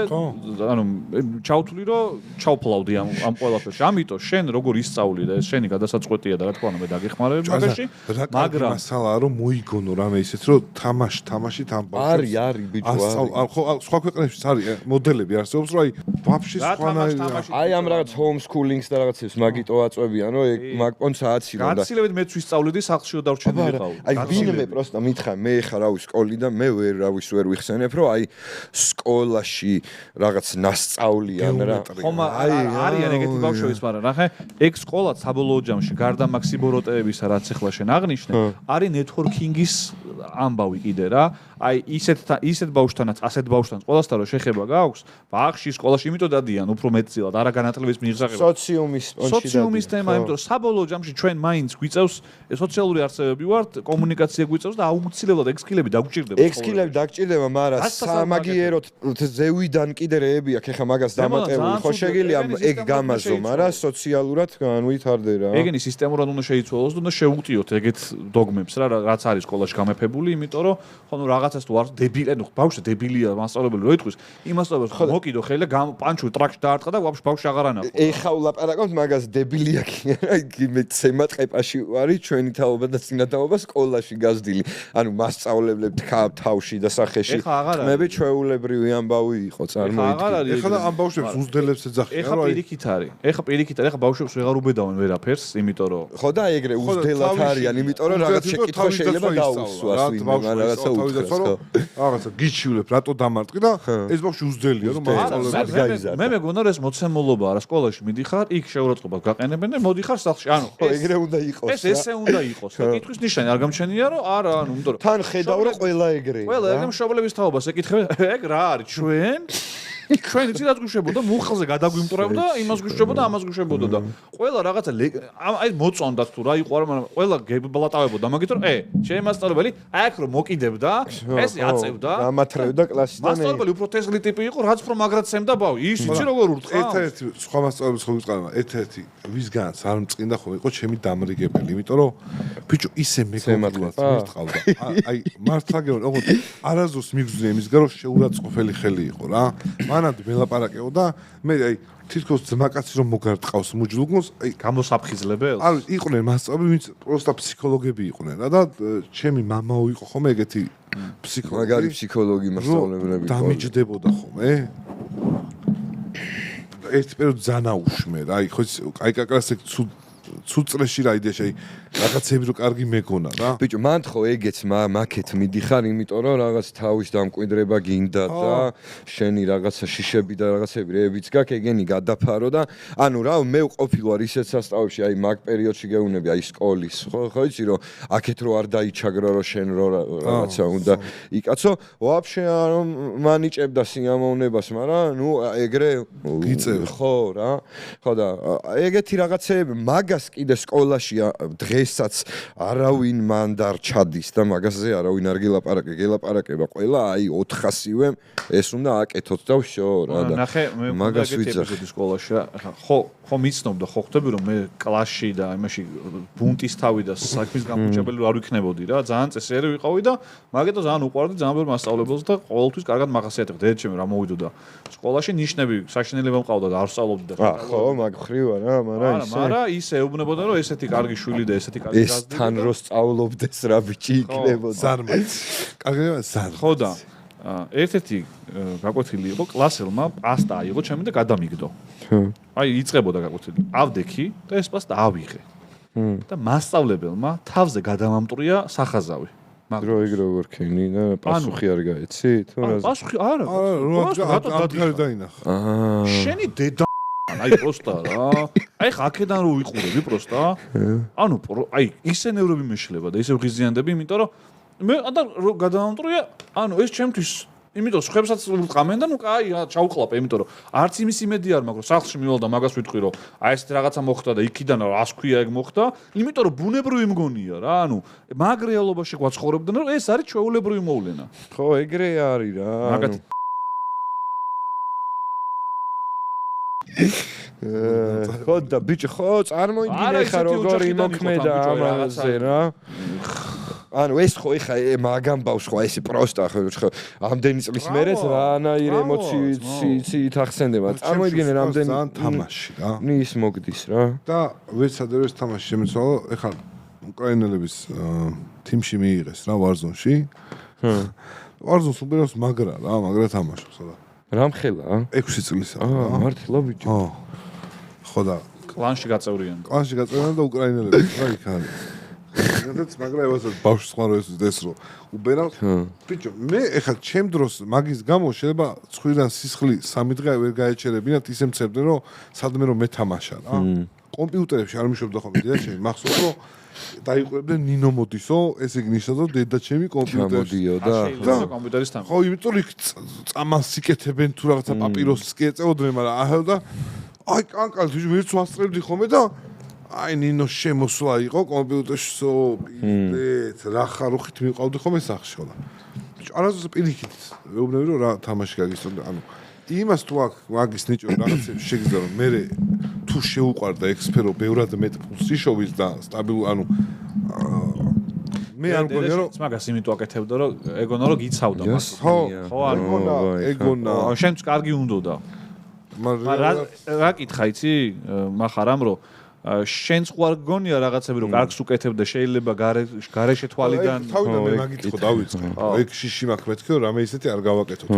ანუ ჩავთვლი რომ ჩავფლავდი ამ ყველაფერში. ამიტომ შენ როგორ ისწავლი და ეს შენი გადასაწყვეტია და რა თქმა უნდა მე დაგეხმარებ მაგაში, მაგრამ მასალაა რომ მოიგონო რამე ისეთ რომ თამაშით ამ ბავშვს არის ბიჭო არის. ხო სხვა ქვეყნებშიც არის მოდელები არსებობს რომ აი ვაფშე სხვანაირად აი ამ რაღაც homeschooling-ს და რაღაცებს მაგიტო აწვევიან, რომ ეგ მაგპონც ააცილონ და გაცილებით მეც ვისწავლიდი სახლშიო დარჩენილი ხავ. აი ვინმე პროსტა მითხრა მე ხა რავი სკოლიდან მე ვერ ვიხსენებ, რომ აი სკოლაში რაღაც ნასწავლიან რა. ხომ არიან ეგეთი ბავშვებიც, მაგრამ ნახე, ეგ სკოლა საბოლოო ჯამში გარდა მაქსიბოროტეებისა, რაც ახლა შენ აღნიშნე, არის networking-ის ამბავი კიდე რა. აი ისეთ ბავშვთანაც, ასეთ ბავშვთანაც ყველასთან რო შეხება გაქვს, ბაღში, სკოლაში, იმიტომ დადიან უფრო მეტწილად არა განათლების მიღწევა. სოციუმის თემა, იმიტომ რომ საბოლოო ჯამში ჩვენ მაინც გვიწევს სოციალური არსებები ვართ, კომუნიკაცია გვიწევს და აუცილებლად ეგ სკილები დაგჭირდება. ეგ სკილები დაგჭირდება, მაგრამ სამაგიეროდ ზევიდან კიდე რეები აქვს, ეხა მაგას დამატებული. ხო შეგიძლია ეგ გამაზო, მაგრამ სოციალურად განვითარდე რა. ეგენი სისტემურად უნდა შეიცვალოს და უნდა შეუღტიოთ ეგეთ დოგმებს რა, რაც არის სკოლაში გამეფებული, იმიტომ რომ ხო ნუ რაღაცას თუ არ დებილი, ნუ ბავშვი დებილია, მასწავლებელი რო იტყვის, იმასწავლებს მოკიდო ხელი და პანჩუ ტრაქში დაარტყა და ბავშვი აღარ ანახო. ეხა ვლაპარაკობთ მაგას დებილია კი არა, მე ცემა ტყეპაში ვარი, ჩვენი თაობა და წინათაობა სკოლაში გაზრდილი. ანუ მასწავლებლებ თავში და სახეში. მე ჩვეულებრივი ამბავი იყო წარმოიდგინე. ეხლა ამ ბავშვებს უზდელებს ეძახიან, ეხლა პირიქით არის. ეხლა ბავშვებს ვეღარ უბედავენ ვერაფერს, იმიტომ რომ ხო და ეგრე უზდელად არიან, იმიტომ რომ რაღაც შეკითხვა შეიძლება დაუსვას ვინმე, რაღაცა უცხოს. რაღაცა გიჩივლებ, რატო დამარტყი და ეს ბავშვი უზდელია რომ მასწავლებლებს გაიზარდა. მე მეგონა რომ ეს მოცემულობაა რა, სკოლაში მიდიხარ, იქ შეურაცხყოფას გაყენებენ და მოდიხარ სახლში. ანუ ხო ეგრე უნდა იყოს. ეს ესე უნდა იყოს. და კითხვის ნიშანი არ გამჩენია რომ არა, ანუ იმიტომ რომ თან ხედავ რომ ყველა ეგრეა. ყველა ეგ მშობლების თაობას ეკითხება, ეგ რა არის ჩვენ? ჩვენ იცი რა გვიშვებოდა, მუხლზე გადაგვიმტრევდა, იმას გვიშვებოდა, ამას გვიშვებოდა და ყველა რაღაცა აი მოწონდათ თუ რა იყო არა, მაგრამ ყველა გებლატავებოდა მაგით რომ ჩემი მასწავლებელი აქ რომ მოკიდებდა, ეს აწევდა, გამათრევდა კლასიდან. მასწავლებელი უფრო თესლი ტიპი იყო, რაც უფრო მაგრად სემდა ბავი. ის იცი როგორ ურთხა? ერთ-ერთი სხვა მასწავლებლებს ხო ვიწყალმა, ერთ-ერთი ვისგანაც არ მწყინდა ხო იყო ჩემი დამრიგებელი, იმიტომ რომ ბიჭო ისე მეგობრულად მივტყავდა. აი მართლა გეუბნები, ოღონდ არაზოს მიგზნე იმისგან რომ შეურაცხყოფელი ხელი იყო რა. მანამდე მელაპარაკეო და მე აი თითქოს ძმაკაცი რომ მოგარტყავს მუჯლუგონს, აი გამოსაფხიზლებელს. არის იყვნენ მასწავლებლები, ვინც პროსტა ფსიქოლოგები იყვნენ რა და ჩემი მამაო იყო ხომ ეგეთი ფსიქოლოგი. მაგარი ფსიქოლოგი მასწავლებლები იყო. დამიჯდებოდა ხომ ერთ პერიოდ ზანაუშმე რა, აი ხო აი კაკრას ეგ ცუწრეში რა იდეა შეი რაღაცები რო კარგი მეგონა რა. ბიჭო, მან ხო ეგეც მაკეთ მიდიხარ, იმიტომ რომ რაღაც თავის დამკვიდრება გინდა და შენი რაღაცა შიშები და რაღაცები რეებიც გაქვს, ეგენი გადაფარო და ანუ რა, მე ვყოფილ ვარ ისეთ სასწავლებში, აი მაგ პერიოდში გეუბნები, აი სკოლის, ხო იცი რომ აქეთ რო არ დაიჩაგრო რომ შენ რო რაღაცა უნდა იკაცო, ვაფშე არ მანიჭებდა სიამოვნებას, მაგრამ ნუ ეგრე გიწევ ხო რა. ხო და ეგეთი რაღაცები მაგას კიდე სკოლაში დღესაც არავინ მან დარ ჩადის და მაგაზე არავინ არ გელაპარაკება ყველა აი 400-ვე ეს უნდა აკეთოთ და ვშო რა და მაგას ვიძახი სკოლაში რა ხო მიცნობდა ხო ხტები რომ მე კლასში და იმაში ბუნტის თავი და საქმის გამომჭებელი არ ვიქნებოდი რა ძალიან წესიერი ვიყავი და მაგეთო ძალიან უყვარდი ძალიან ბევრ მასწავლებელს და ყოველთვის კარგად მახასიათებდა დედაჩემი რა მოვიდოდა სკოლაში ნიშნები საშინელება მყავდა და არ ვსწავლობდი და ხო მაგ ხრივა რა მაგრამ ისე ეუბნება ეუბნებოდა რომ ესეთი კარგი შვილი და ესეთი კარგი ეს თან რო სწავლობდეს რა ბიჭი იქნებოდა. ზარმაც. კარგია ზარმაც. ხო და ერთ-ერთი გაკვეთილი იყო კლასელმა პასტა აიღო ჩემი და გადამიგდო. აი იწყებოდა გაკვეთილი. ავდექი და ეს პასტა ავიღე. და მასწავლებელმა თავზე გადამამტრია სახაზავი. დროიგ როგორ ქენი და პასუხი არ გაეცი თუ რა? პასუხი არა. რატო დაინახა? შენი დედა აი პროსტა რა. აი ხა აქედან რო ვიყურები პროსტა. ანუ აი ისე ნევრები მეშლება და ისე ვღიზიანდები, იმიტომ რომ მე და რო გადამამტრია, ანუ ეს ჩემთვის იმიტომ სხვებსაც ყამენ და ნუ კაი ჩაუყლაპე, იმიტომ რომ არც იმის იმედი არ მაქვს, რომ სახლში მივალ და მაგას ვიტყვი, რომ აი ეს რაღაცა მოხდა და იქიდან რას ქვია ეგ მოხდა, იმიტომ რომ ბუნებრივი მგონია რა, ანუ მაგ რეალობაში გვაცხოვრებდნენ, რომ ეს არის ჩვეულებრივი მოვლენა. ხო, ეგრე არის რა. მაგათი ხო და ბიჭი ხო წარმოიდგინე ხა როგორ იმოქმედა ამაზე რა. ანუ ეს ხო ეხა მაგამ ბავს ხო ეს პროსტა ხო ამდენი წლის მერეც რანაირ ემოციით ახსენდება. წარმოიდგინე რამდენი თამაში რა. ნის მოგდის რა. და ვეცადე ეს თამაში შემეცვალო, ეხლა უკრაინელების თიმში მიიღეს რა Warzone-ში. Warzone-ს უბრალოდ მაგრა თამაშობს რა. რამხელა? 6 წლისა. მართლა ბიჭი. ხო და კლანში გაწევრიან. კლანში გაწევრიან და უკრაინელები რა იქ არის. სადაც მაგრა ევასაც ბავშვს ხმარო ეს რო უბერავს. ბიჭო, მე ეხლა ჩემ დროს მაგის გამო შეიძლება ცხვირიდან სისხლი 3 დღე ვერ გაეჩერებინათ, ისე მცებდნენ რომ სადმე რომ მეთამაშა რა. კომპიუტერებში არ მიშობდა ხოლმე დედა ჩემი, მახსოვს რომ დაიყვებდნენ ნინო მოდისო, ესე იგი ნიშნავს რომ დედა ჩემი კომპიუტერში და კომპიუტერის თან. ხო, იმიტომ რომ იქ წამალს იკეთებენ თუ რაღაცა პაპიროსს კი ეწეოდნენ, მაგრამ აჰა და აი კანკალ ვირც ვასწრებდი ხოლმე და აი ნინო შემოსვლა იყო კომპიუტერში პიდეთ რა ხარუხით მიყავდი ხოლმე სახში ხოლმე. არასდროს პირიქით ვეუბნები რომ რა თამაში გაგისწორ და ანუ იმას თუ აქ მაგის ნიჭო რაღაცებს შეგიძლია რომ მე თუ შეუყვარდა ეგ სფერო ბევრად მეტ ფულს იშოვის და სტაბილ ანუ მე არ მგონია რომ მაგას იმიტომ აკეთებდა რომ ეგონა რომ გიცავდა მას. ხო არ ეგონა შენც კარგი უნდოდა. მაგრამ რა კითხა იცი მახარამ რომ შენც ხوار გონია რაღაცები რომ კარგს უკეთებდა შეიძლება გარეშე თვალიდან თავიდან მე მაგით ხო დავიწყე ეგ შიში მაქვს მეთქი რომ რამე ისეთი არ გავაკეთოთ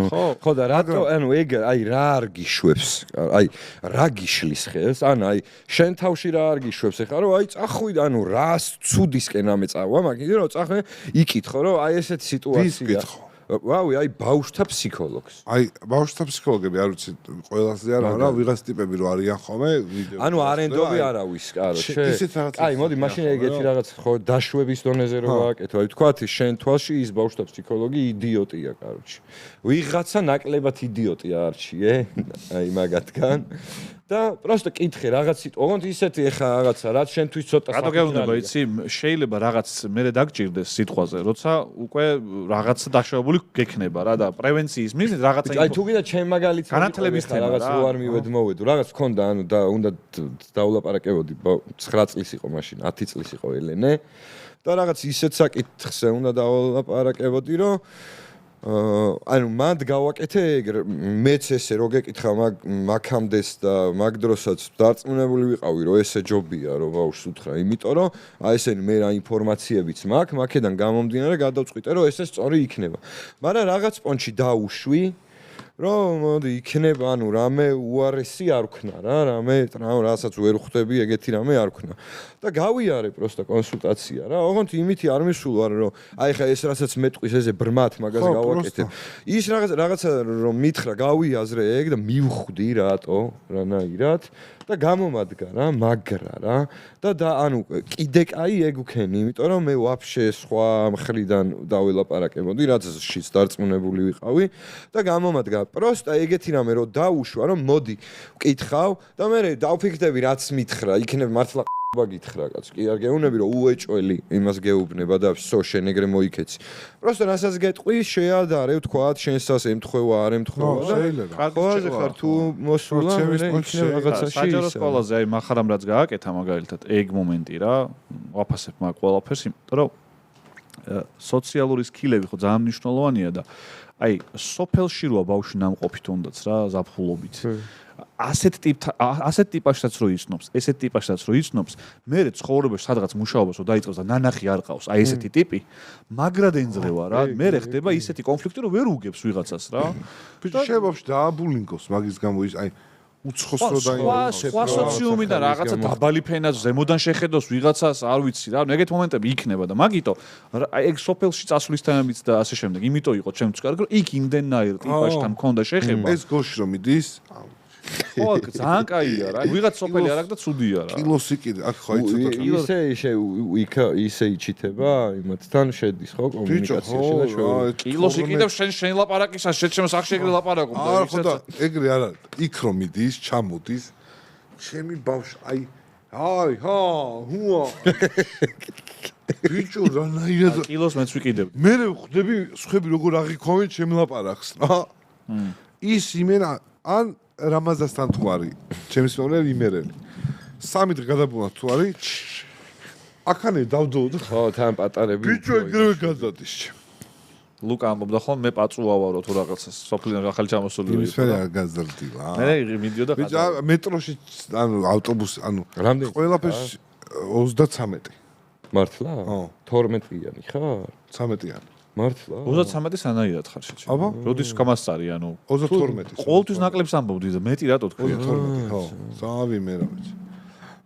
ხო და რატო ანუ ეგ აი რა არ გიშვებს აი რა გიშლის ხელს ანუ აი შენ თავში რა არ გიშვებს ეხლა რომ აი წახვიდე ანუ რას ცუდისკენ ამეწავა მაგით რომ წახვე იკითხო რომ აი ესეთი სიტუაცია ვაუი, აი ბავშვთა ფსიქოლოგს. აი ბავშვთა ფსიქოლოგები არ ვიცი, ყველასზე არა, მაგრამ ვიღაც ტიპები რო არიან ხოლმე ვიდეო. ანუ არენდობი არავის, კაროჩე. აი, მოდი, მაშინ ეგეთი რაღაც ხო დაშვების დონეზე რო ვაკეთო. აი, თქვათ, შენ თვალში ის ბავშვთა ფსიქოლოგი იდიოტია, კაროჩე. ვიღაცა ნაკლებად იდიოტია არჩიე, აი მაგათგან. და პროსტო კითხე რაღაც ოღონდ ისეთი ეხა რაღაცა რაც შენთვის ცოტა რატო გეუბნება იცი შეიძლება რაღაც მერე დაგჭირდეს სიტყვაზე როცა უკვე რაღაც დაშავებული გექნება რა და პრევენციის მიზნით რაღაცა აი თუ კიდე ჩემ მაგალითად განათლების თემა რაღაც რო არ მივედმოვედო რაღაც ქონდა ანუ და უნდა დაულაპარაკებოდი 9 წლის იყო მაშინ 10 წლის იყო ელენე და რაღაც ისეთ საკითხზე უნდა დაულაპარაკებოდი რომ ანუ მანდ გავაკეთე მეც ესე რო გეკითხა მაგამდეს და მაგ დროსაც დარწმუნებული ვიყავი რომ ესე ჯობია რომ ბავშვს უთხრა იმიტომ რომ აი ესენი მე რა ინფორმაციებიც მაქვს მაქედან გამომდინარე გადავწყვიტე რომ ესე სწორი იქნება მაგრამ რაღაც პონჩი დაუშვი რომ მოდი იქნება ანუ რამე უარესი არ ვქნა რა რამე რასაც ვერ ხვდები ეგეთი რამე არ ვქნა და გავიარე პროსტა კონსულტაცია რა ოღონდ იმითი არ მისულვარ რომ აი ხა ეს რასაც მეტყვის ესე ბრმათ მაგას გავაკეთებ ის რაღაცა რომ მითხრა გავიაზრე ეგ და მივხვდი რატო რანაირად და გამომადგა რა მაგრა რა და ანუ კიდე კაი ეგ ვქენი იმიტომ რომ მე ვაფშე სხვა მხრიდან დაველაპარაკებოდი რაც შიც დარწმუნებული ვიყავი და გამომადგა პროსტა ეგეთი რამე რომ დაუშვა რომ მოდი ვკითხავ და მე დავფიქრდები რაც მითხრა იქნებ მართლა გითხრა კაც კი არ გეუბნები რომ უეჭველი იმას გეუბნება და სო შენ ეგრე მოიქეცი პროსტა რასაც გეტყვი შეადარე ვთქვათ შენსას ემთხვევა არ ემთხვევა და ყველაზე ხარ თუ მოსულა იქნებ რაღაცაში საჯარო სკოლაზე აი მახარამ რაც გააკეთა მაგალითად ეგ მომენტი რა ვაფასებ მაგ ყველაფერს იმიტომ რომ სოციალური სკილები ხო ძალიან მნიშვნელოვანია და აი სოფელში როა ბავშვი ნამყოფით უნდაც რა ზაფხულობით ასეთ ტიპაშსაც რო იცნობს, ესეთ ტიპაშსაც რო იცნობს, მე ცხოვრებაში სადღაც მუშაობას რო დაიწყოს და ნანახი არ ყავს, აი ესეთი ტიპი, მაგრად ენძღევა რა, მე ხდება ისეთი კონფლიქტი, რომ ვერ უგებს ვიღაცას რა. ბიჭო, შევაბშ დააბულინგოს მაგის გამო ის აი უცხოს რო დაინგოს. სხვა სოციუმი და რაღაცა დაბალი ფენას ზემოდან შეხედოს ვიღაცას, არ ვიცი რა, ეგეთ მომენტები იქნება და მაგიტო ეგ სოფელში წასვლის თემებიც და ასე შემდეგ, იმიტომ იყო ჩემთვის კარგი, რომ იქ იმდენნაირ ტიპაშთან მქონდა შეხება. ეს გოში რომ მიდის ხო, ძალიან კაია რა. ვიღაც სოფელი არ აქვს და ცუდია რა. კილოსი კიდე, აქ ხო ისე ისე იჩითება, იმათთან შედის ხო კომუნიკაციაში და ჩვენ. კილოსი კიდევ შენ ლაპარაკისას შენ სახში ეგრე ლაპარაკობ და არა ხო და ეგრე არ არის. იქ რომ მიდის, ჩამოდის. ჩემი ბავშვი, აი ჰუა. ბიჭო, რანაირად კილოს მეც ვიყიდებ. მე ხვდები სხვები როგორ აღიქოვენ ჩემ ლაპარაკს რა. ის იმენა ან რამაზასთან თუ არის ჩემს მომნელ იმერელი 3 დღე გადაბუნოთ თუ არის აქანე დავდოთ ხო თან პატარები ბიჭო ეგრევე გადადის ლუკა ამბობდა ხოლმე მე პაწუავარო თუ რაღაცას სოფლიდან ახალი ჩამოსული იმის ფერი არ გაზრდილა მე მიდიოდა ბიჭო მეტროში ანუ ავტობუსი ანუ რამდენი ყველაფერში 33 მართლა 12-იანი ხარ 13-იანი მართლა 33 სანაირად ხარ შეჭი როდის გამასწარი ანუ 32 ყოველთვის ნაკლებს ამბობდი და მეტი რატო თქვია 32 ხო ზავი მე რა ვიცი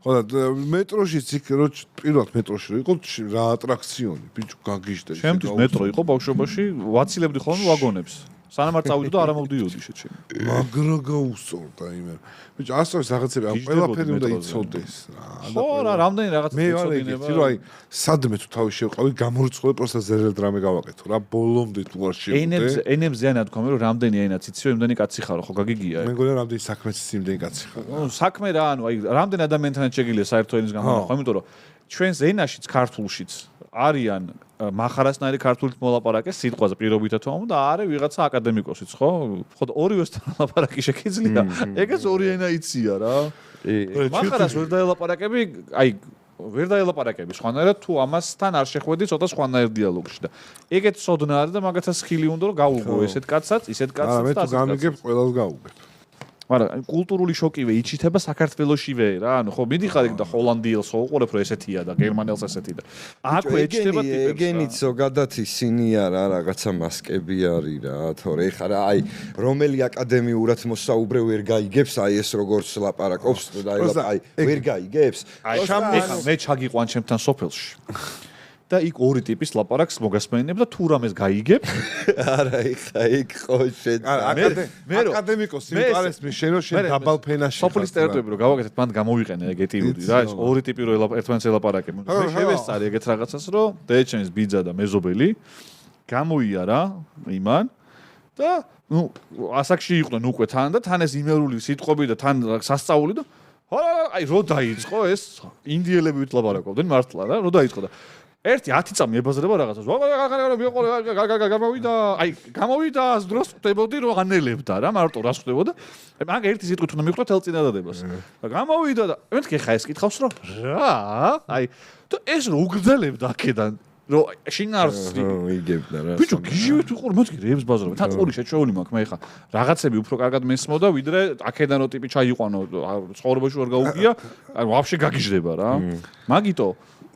ხო და მეტროშიც იქ რო პირველად მეტროში რო იყო რა ატრაქციონი ბიჭო გაგიჟდა შემთხვევით მეტრო იყო ბავშვობაში ვაცილებდი ხოლმე ვაგონებს სანამ არ წავიდი და არ ამოვდიოდი შეჭი მაგრა გაუსწორდა იმერ ბიჭო ასოის რაღაცები ამ ყველაფერი უნდა იცოდეს რა ხო რა რამდენი რაღაც მე ვარ ეგეთი რომ აი სადმე თუ თავი შევყავი გამორიცხული პროსტა ზერელ დრამე გავაკეთო რა ბოლომდე თუ არ შევიდე ენებზე ანა თქვა მე რომ რამდენი ენაც იცი რომ იმდენი კაცი ხარო ხო გაგიგია მე მგონია რამდენი საქმეც იმდენი კაცი ხარ საქმე რა ანუ აი რამდენი ადამიანთან შეგიძლია საერთო ენის გამონახვა იმიტომ რომ ჩვენს ენაშიც ქართულშიც არიან მახარასნაირი ქართულით მოლაპარაკე სიტყვაზე პირობითად თომ და არის ვიღაცა აკადემიკოსიც ხო? ხო ორივესთან ლაპარაკი შეგიძლია. ეგეც ორი ენა იცია რა. მახარას ვერ დაელაპარაკები, აი ვერ დაელაპარაკები სხვანაირად თუ ამასთან არ შეხვედი ცოტა სხვანაირ დიალოგში და ეგეც სოდნა არის და მაგათაც ხილი უნდა რომ გაუგო ესეთ კაცსაც, ისეთ კაცსაც და მე თუ გამიგებ ყველას გაუგებ. მაგრამ კულტურული შოკივე იჩითება საქართველოშივე რა ანუ ხო მიდიხარ იქ და ჰოლანდიელს უყურებ რომ ესეთია და გერმანელს ესეთი და აქვე ეჩდება ტიპებს ეგენიც ზოგადად ისინი არა რაღაცა მასკები არის რა თორე ხა რა აი რომელი აკადემიურად მოსაუბრე ვერ გაიგებს აი ეს როგორც ლაპარაკობს და აი ვერ გაიგებს აი მე ჩაგიყვან ჩემთან სოფელში და იქ ორი ტიპის ლაპარაკს მოგასმენებ და თუ რამეს გაიგებ არა ეხა იქ ხო მე აკადემიკოს სიმყარეს მე შენ შენ დაბალ ფენაში სოფლის ტერიტორიები რომ გავაკეთეთ მანდ გამოვიყენე ეგეთი რა ეს ორი ტიპი რო ერთმანეთს ელაპარაკებენ მე შევესწარი ეგეთ რაღაცას რომ დეჩენის ბიძა და მეზობელი გამოიარა იმან და ნუ ასაკში იყვნენ უკვე თან და თან ეს იმერული სიტყვები და თან სასწაული და აი რო დაიწყო ეს ინდიელები ვილაპარაკობდნენ მართლა რა რო დაიწყო და ერთი 10 წამი ებაზრება რაღაცას. გამოვიდა, აი, გამოვიდა, დროს ხდებოდი რომ ანელებდა რა, მარტო რას ხდებოდა. მაგ ერთი სიტყვით უნდა მიხვდეთ ელ წინადადებას. გამოვიდა და მეთქე ხა ეს კითხავს რომ რა? აი, და ეს რო უგრძელებდა აქედან რომ შინარს იგებდა რა. ბიჭო, გიჟივით ვიყურ მეთქი რეებს ბაზრობ. თან ყური შეჩეული მაქვს მე ხა. რაღაცები უფრო კარგად მესმოდა, ვიდრე აქედან რო ტიპი ჩაიყვანო, ცხოვრებაში ვერ გაუგია, აი, ვაფშე გაგიჟდება რა. მაგიტო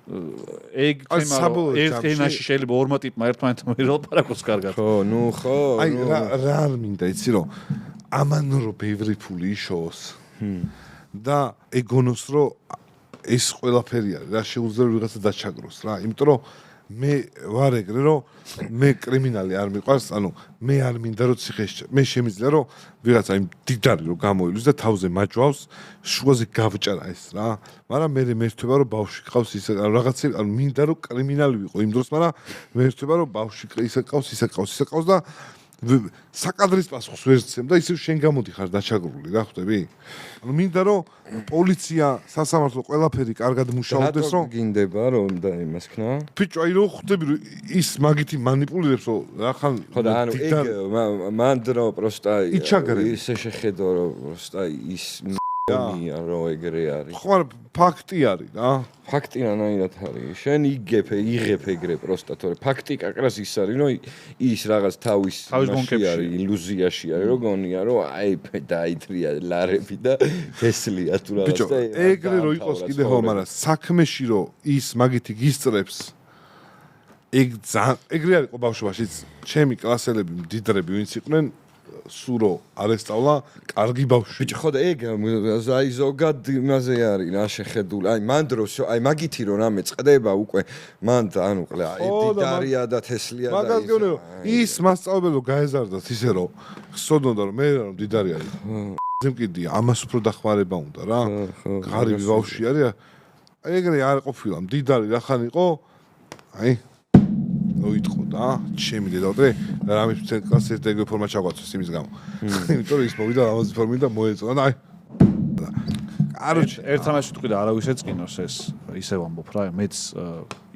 ეგ თემა ერთ ენაში შეიძლება ორმა ტიპმა ერთმანეთთან ველაპარაკოს კარგად. ხო, ნუ ხო. აი რა არ მინდა იცი რომ ამან რო ბევრი ფული იშოვოს. და ეგონოს რომ ეს ყველაფერი არის რა შეუძლია ვიღაცა დაჩაგროს რა. იმიტომ რომ მე ვარ ეგრე რომ მე კრიმინალი არ მიყვარს, ანუ მე არ მინდა რომ ციხეში მე შემიძლია რომ ვიღაცა იმ დიდარი რომ გამოივლის და თავზე მაჯვავს, შუაზე გავჭარა ეს რა. მაგრამ მე მერტება რომ ბავშვი ყავს ისე რაღაცა, ანუ მინდა რომ კრიმინალი ვიყო იმ დროს, მაგრამ მერტება რომ ბავშვი ისე ყავს, ისე ყავს და საკადრის პასუხს ვერ ცემ და ისე შენ გამოდიხარ დაჩაგრული რა ხვდები? ანუ მინდა რომ პოლიცია, სასამართლო ყველაფერი კარგად მუშაობდეს რომ გინდება რომ და იმას ქნა? ბიჭო, აი რომ ხვდები რომ ის მაგითი манипуლირებს რომ რახან ხო და ანუ ეგ მანდ რომ პროსტა ისე შეხედო რომ პროსტა ის გონია რომ ეგრე არის. ხო, მაგრამ ფაქტი არის რა. ფაქტი რანაირად არის? შენ იგებ ეგრე პროსტა, თორე ფაქტი კაკრას ის არის, რომ ის რაღაც თავის გონკებში ილუზიაში არის, რომ გონია, რომ აი დაითრია ლარები და ესლია თუ რაღაც ბიჭო, ეგრე რო იყოს კიდე ხო, მაგრამ საქმეში რო ის მაგითი გისწრებს ეგ ეგრე არის ყო ბავშვობაშიც ჩემი კლასელები მდიდრები ვინც იყვნენ სურო არ ესწავლა კარგი ბავშვი ბიჭო ხო და ეგ აი ზოგად იმაზე არის რა შეხედული აი მან დროს აი მაგითი რომ რამე წდება უკვე მან ანუ ყლა აი დიდარია და თესლია და მაგას გეუბნები რომ ის მასწავლებელი გაეზარდათ ისე რომ ხსოდნოდა რომ მე რომ დიდარი არის ზემკიდია ამას უფრო დახმარება უნდა რა ღარიბი ბავშვი არის აი ეგრე არ ყოფილა მდიდარი რახან იყო აი მოიტყო და ჩემი დედაოდრე რამის კლასის დეგო ფორმა ჩაგვაცოს იმის გამო. იმიტომ რომ ის მოვიდა ამაზე ფორმი და მოეწონა და აი. კაროჩე, ერთ რამას ვიტყვი და არავის ეწყინოს ეს ისე ვამბობ რა, მეც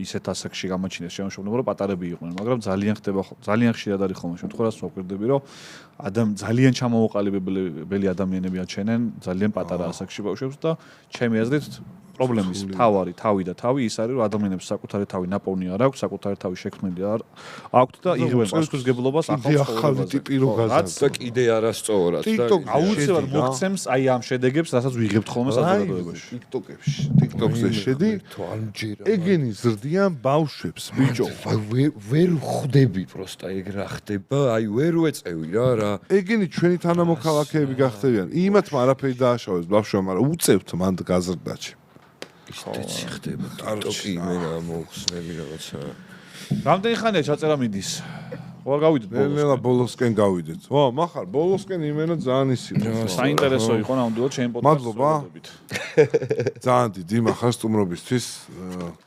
ისეთ ასაკში გამოჩინეს შემოშობლება რომ პატარები იყვნენ, მაგრამ ძალიან ხდება ძალიან ხშირად არის ხოლმე შემთხვევას ვაკვირდები რომ ძალიან ჩამოუყალიბებელი ადამიანები აჩენენ ძალიან პატარა ასაკში ბავშვებს და ჩემი აზრით პრობლემის თავი და თავი ის არის რომ ადამიანებს საკუთარი თავი ნაპოვნი არ აქვს, საკუთარი თავი შექმნილი არ აქვთ და იღებენ პასუხისგებლობას ახალი ტიპი რო გაზარდა და კიდე არასწორად და აუცილებლად მოგცემს აი ამ შედეგებს, რასაც ვიღებთ ხოლმე საზოგადოებაში. TikTok-ზე შედი ეგენი ზრდიან ბავშვებს ბიჭო ვერ ხვდები პროსტა ეგ რა ხდება აი ვერ ვეწევი რა ეგენი ჩვენი თანამოქალაქეები გახდებიან იმათმა არაფერი დააშავეს ბავშვებმა მაგრამ უწევთ მანდ გაზრდაჩი ისეთი ხდება TikTok-ი მენა მოხსნები რაღაცა რამდენი ხანია ჩაწერა მიდის ხო არ გავიდეთ ნელა ბოლოსკენ გავიდეთ ვა მახარ ბოლოსკენ იმენა ძალიან ისი საინტერესო იყო ნამდვილად ჩემ პოდკასტს მადლობა ძალიან დიდი მახარ სტუმრობისთვის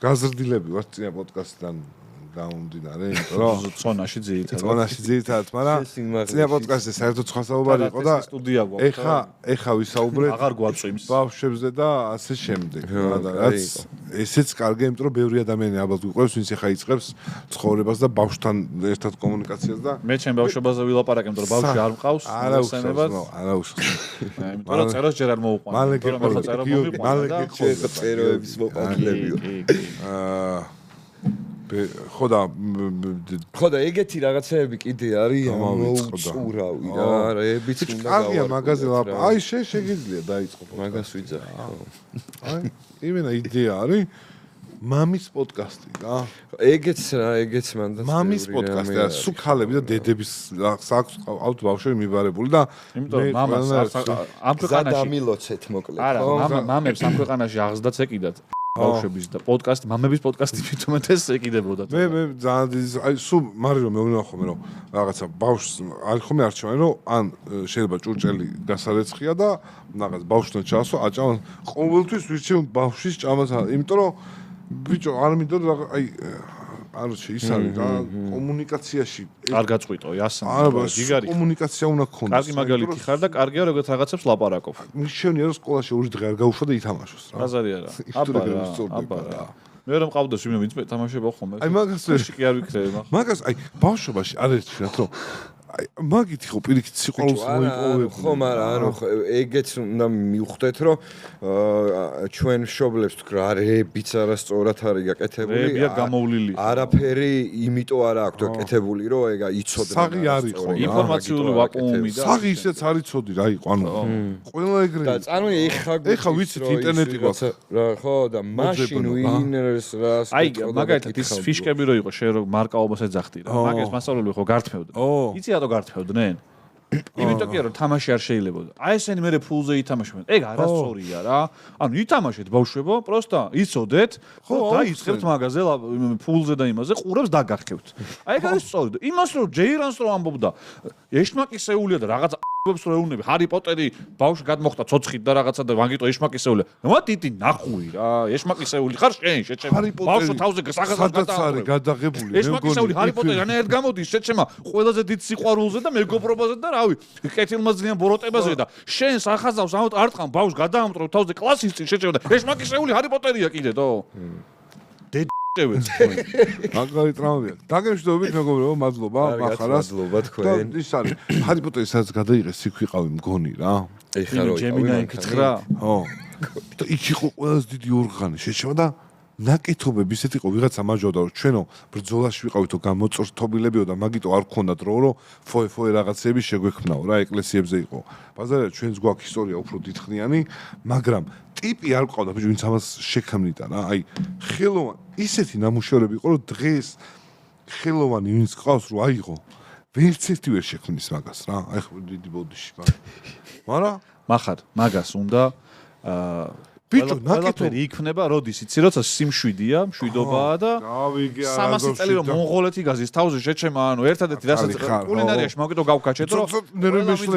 გაზრდილები ვართ წინა პოდკასტიდან გამომდინარე, იმიტომ რომ წონაში ძირითადად, მაგრამ წინა პოდკასტზე საერთოდ სხვა საუბარი იყო და ეხა ვისაუბრეთ აღარ გვაწვიმს ბავშვებზე და ასე შემდეგ. რაც ესეც კარგია, იმიტომ რომ ბევრი ადამიანი ალბათ გვიყვებს, ვინც ეხა იწყებს ცხოვრებას და ბავშვთან ერთად კომუნიკაციას და მე ჩემ ბავშვობაზე ვილაპარაკე, იმიტომ რომ ბავშვი არ მყავს, არაუსხსნელად. იმიტომ რომ წეროს ჯერ არ მოუყვანს, მაგრამ მე წერო მოიყვანს და წეროების მოყვანილებიო. ხო და ეგეთი რაღაცეები კიდე არის მოუწურავი რა რებიც უნდა გავარ. კარგია მაგაზე ლაპარაკი. აი შეგიძლია დაიწყო. მაგას ვიძახი ხო. აი იმენა იდეა არის მამის პოდკასტი რა. ეგეც მანდ მამის პოდკასტი რა სულ ქალები და დედების აქვს აუთ ბავშვები მიბარებული და იმიტომ მამას ამ ქვეყანაში დამილოცეთ მოკლედ ხო. არა მამებს ამ ქვეყანაში აღზდაც ეკიდათ. ბავშვების და პოდკასტი, მამების პოდკასტი თვითონაც ეს ეკიდებოდა. მე ძალიან აი სულ მარიო მეუბნება ხოლმე რომ რაღაცა ბავშვს არ ხომ არჩევენ რომ ან შეიძლება ჭურჭელი გასარეცხია და რაღაც ბავშვთან ჩასვა აჭამან ყოველთვის ვირჩევ ბავშვის ჭამას იმიტომ რომ ბიჭო არ მინდო აი არჩი ის არის რა კომუნიკაციაში არ გაწყვიტო იასან გიგარი კომუნიკაცია უნდა გქონდეს კარგი მაგალითი ხარ და კარგია როგორც რაღაცებს ლაპარაკობ მიშენია რომ სკოლაში ორი დღე არ გაუშვა და ითამაშოს რა აზარი არა აბა მე რომ მყავდა ვინმე ვინც თამაშება ხოლმე აი მაგას კი არ ვიქრები მაგას აი ბავშვობაში არ ერთხილათ რომ აი მაგითი ხო პირიქით სიყვარულს მოიპოვებ ხო მაგრამ ანუ ეგეც უნდა მივხვდეთ რომ ჩვენ მშობლებს თქვა არებიც არასწორად არის გაკეთებული რებია გამოვლილი არაფერი იმიტომ არ აქვს გაკეთებული რომ ეგა იცოდნენ საღი არ იყო ინფორმაციული ვაკუუმი და საღი ისეც არ იცოდი რა იყო ანუ ყველა ეგრე და ანუ ეხა ვიცით ინტერნეტი გვაქვს რა ხო და მაშინ ვინერს რა აი მაგალითად ის ფიშკები რო იყო შენ რო მარკაობას ეძახდი რა მაგას მასწავლებელი ხო გართმევდა იცი რატო გართმევდნენ იმიტომ კი რომ თამაში არ შეიძლებოდა აი ესენი მე ფულზე ითამაშებენ ეგ არასწორია რა ანუ ითამაშეთ ბავშვებო პროსტა იცოდეთ ხო დაიწყებთ მაგაზე ფულზე და იმაზე ყურებს დაგახევთ აი ეგ არის სწორი იმას რომ ჯეირანს რო ამბობდა ეშმაკისეულია და რაღაცა ბობს რეუნები ჰარი პოტერი ბავშვი გადმოხდა ცოცხით და რაღაცა და ვანგიტო ეშმაკისეულია მათიტი ნახუი რა ეშმაკისეული ხარ შენ შეჩემა ბავშვ თავზე სადაც არის გადაღებული ეშმაკისეული ჰარი პოტერი რანაირად გამოდის შეჩემა ყველაზე დიდ სიყვარულზე და მეგობრობაზე და რავი კეთილმაძლიან ბოროტებაზე და შენ სახაზავს ამოთ არტყან ბავშვს გადაამტრო თავზე კლასის წინ შეჩემა და ეშმაკისეული ჰარი პოტერია კიდე თო შევეც თქვენ. მაგარი ტრამვია. დაგემშვიდობით მეგობრებო, მადლობა, მახარას. მადლობა თქვენ. და ის არის, ჰარი პოტერი სადაც გადაიღეს, იქ ვიყავი მგონი რა. ეხლა რო ჯემინა იქცხრა. ხო. და იქ იყო ყველაზე დიდი ორღანი, შეჩება და ნაკეთობები ისეთ იყო, ვიღაცა მაჯობდა რომ ჩვენო ბრძოლაში ვიყავითო გამოწორთობილებიო და მაგიტო არ გქონდათ რო ფოე რაღაცები შეგვექმნაო რა ეკლესიებზე იყო. ბაზარია ჩვენს გვაქვს ისტორია უფრო დიდხნიანი, მაგრამ ტიპი არ ყავდა ბიჭო ვინც ამას შექმნიდა რა. აი ხელოვანი ისეთი ნამუშევრები იყო რომ დღეს ხელოვანი ვინც ყავს რომ აიღო ვერც ერთი ვერ შექმნის მაგას რა. აი ხო დიდი ბოდიში მაგრამ მახარ მაგას უნდა ბიჭო ნაკეთობი იქნება როდის იცი როცა სიმშვიდეა მშვიდობაა და 300 წელი რომ მონღოლეთი გაზის თავზე შეჩემა ანუ ერთადერთი რასაც კულინარიაში მოგიტო გავკაჩეთ რომ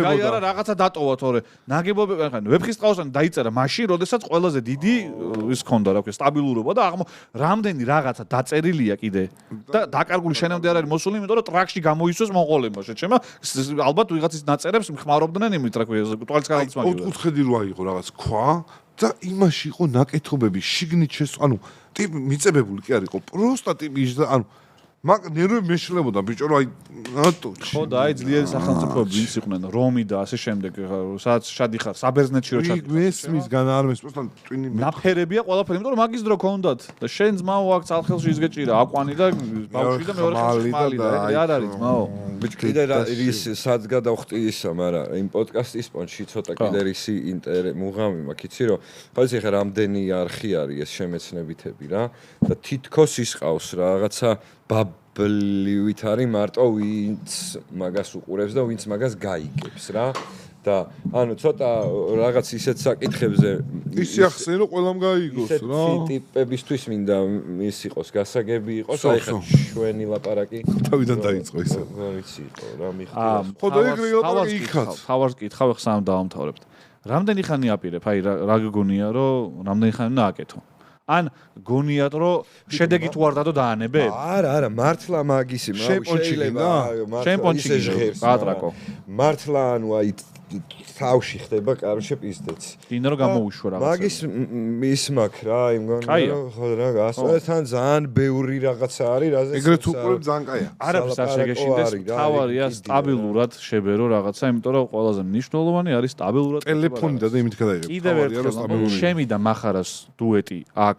გაიარა რაღაცა დატოვა თორე ნაგებობი ანუ ვეფხის ტყავსანი დაიწერა მაშინ როდესაც ყველაზე დიდი ის ქონდა რა ქვია სტაბილურობა და რამდენი რაღაცა დაწერილია კიდე და დაკარგული შენამდე არ არის მოსული იმიტომ რომ ტრაქში გამოისვეს მონღოლებმა შეჩემა ალბათ ვიღაცის ნაწერებს ხმარობდნენ იმით რა ქვია ტყალის განაცხადი ოთხუთხედი რო აიღო რაღაც ქვა და იმაში იყო ნაკეთობები შიგნით ანუ ტიპი მიწებებული კი არ იყო პროსტა ტიპი ანუ მაგ ნერვები მეშლებოდა ბიჭო რომ აი ნატო ხო და აი ძლიერი სახელმწიფოები ვინც იყვნენ რომი და ასე შემდეგ სადაც შადი ხარ საბერძნეთში რო ჩადი მესმის გან არ მესმის პროსტა ტვინი ნაფერებია ყველაფერი იმიტომ რომ მაგის დრო ქონდათ და შენ ძმაო აქ ცალხელში ისგეჭირა აკვანი და ბავშვი და მეორე ხელში ხმალი და არ არის ძმაო ბიჭო კიდე ის სადაც გადავხტი ისა მაგრამ იმ პოდკასტის პონჩი ცოტა კიდე ისი მუღამი მაქვს იცი რომ ხალხი ხა რამდენი არხი არის ეს შემეცნებითები რა და თითქოს ის ყავს რაღაცა ბაბლივით არის მარტო ვინც მაგას უყურებს და ვინც მაგას გაიგებს რა და ანუ ცოტა რაღაც ისეთ საკითხებზე ისი ახსენე რომ ყველამ გაიგოს რა ისეთი ტიპებისთვის მინდა ის იყოს გასაგები იყოს აი ხა ჩვენი ლაპარაკი თავიდან დაიწყო ისე ვიცი იყო რა მიხდება ხო და ეგრე ლაპარაკი იქაც თავარს კითხავ ხა სამ დავამთავრებთ რამდენი ხანი აპირებ აი რა გგონია რომ რამდენი ხანი უნდა აკეთო ან გონიათ რომ შედეგი თუ არ დადო დაანებებ? არა, მართლა მაგისი, შეიძლება შემპონჩი გაატრაკო. მართლა ანუ აი თავში ხდება კაროშე პიზდეც. დინა რომ გამოუშვა რაღაცა. მაგის ის მაქვს რა, იმ გონია ხო რა, ასე თან ძალიან ბევრი რაღაცა არის, რაზეც ეგრეთ უყურებ ძალიან კაია. არაფერს არ შეგეშინდეს, თავარია სტაბილურად შებერო რაღაცა, იმიტომ რომ ყველაზე მნიშვნელოვანი არის სტაბილურად ტელეფონი და იმით გადაიღებ. კიდევ ერთხელ შემი და მახარას დუეტი აქ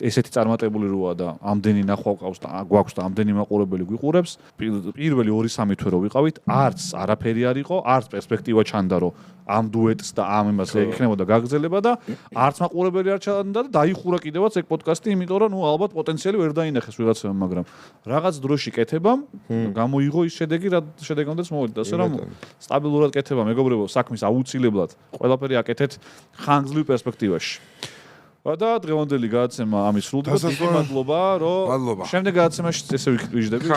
ესეთი წარმატებული როა და ამდენი ნახვა გვაქვს და გვაქვს და ამდენი მაყურებელი გვიყურებს. პირველი 2-3 თვე რო ვიყავით, არც არაფერი არ იყო, არც პერსპექტივა ჩანდა რომ ამ დუეტს და ამ იმას ექნებოდა გაგრძელება და არც მაყურებელი არ ჩანდა და დაიხურა კიდევაც ეგ პოდკასტი, იმიტომ რომ ნუ ალბათ პოტენციალი ვერ დაინახეს ვიღაცამ, მაგრამ რაღაც დროში კეთებამ გამოიღო ის შედეგი, რა შედეგამდეც მოვიდა, ასე რომ სტაბილურად კეთება, მეგობრებო, საქმის აუცილებლად ყველაფერი აკეთეთ ხანგრძლივ პერსპექტივაში. და დღევანდელი გადაცემა ამის სრულდება. მადლობა, რომ შემდეგ გადაცემაში ესე ვიждები.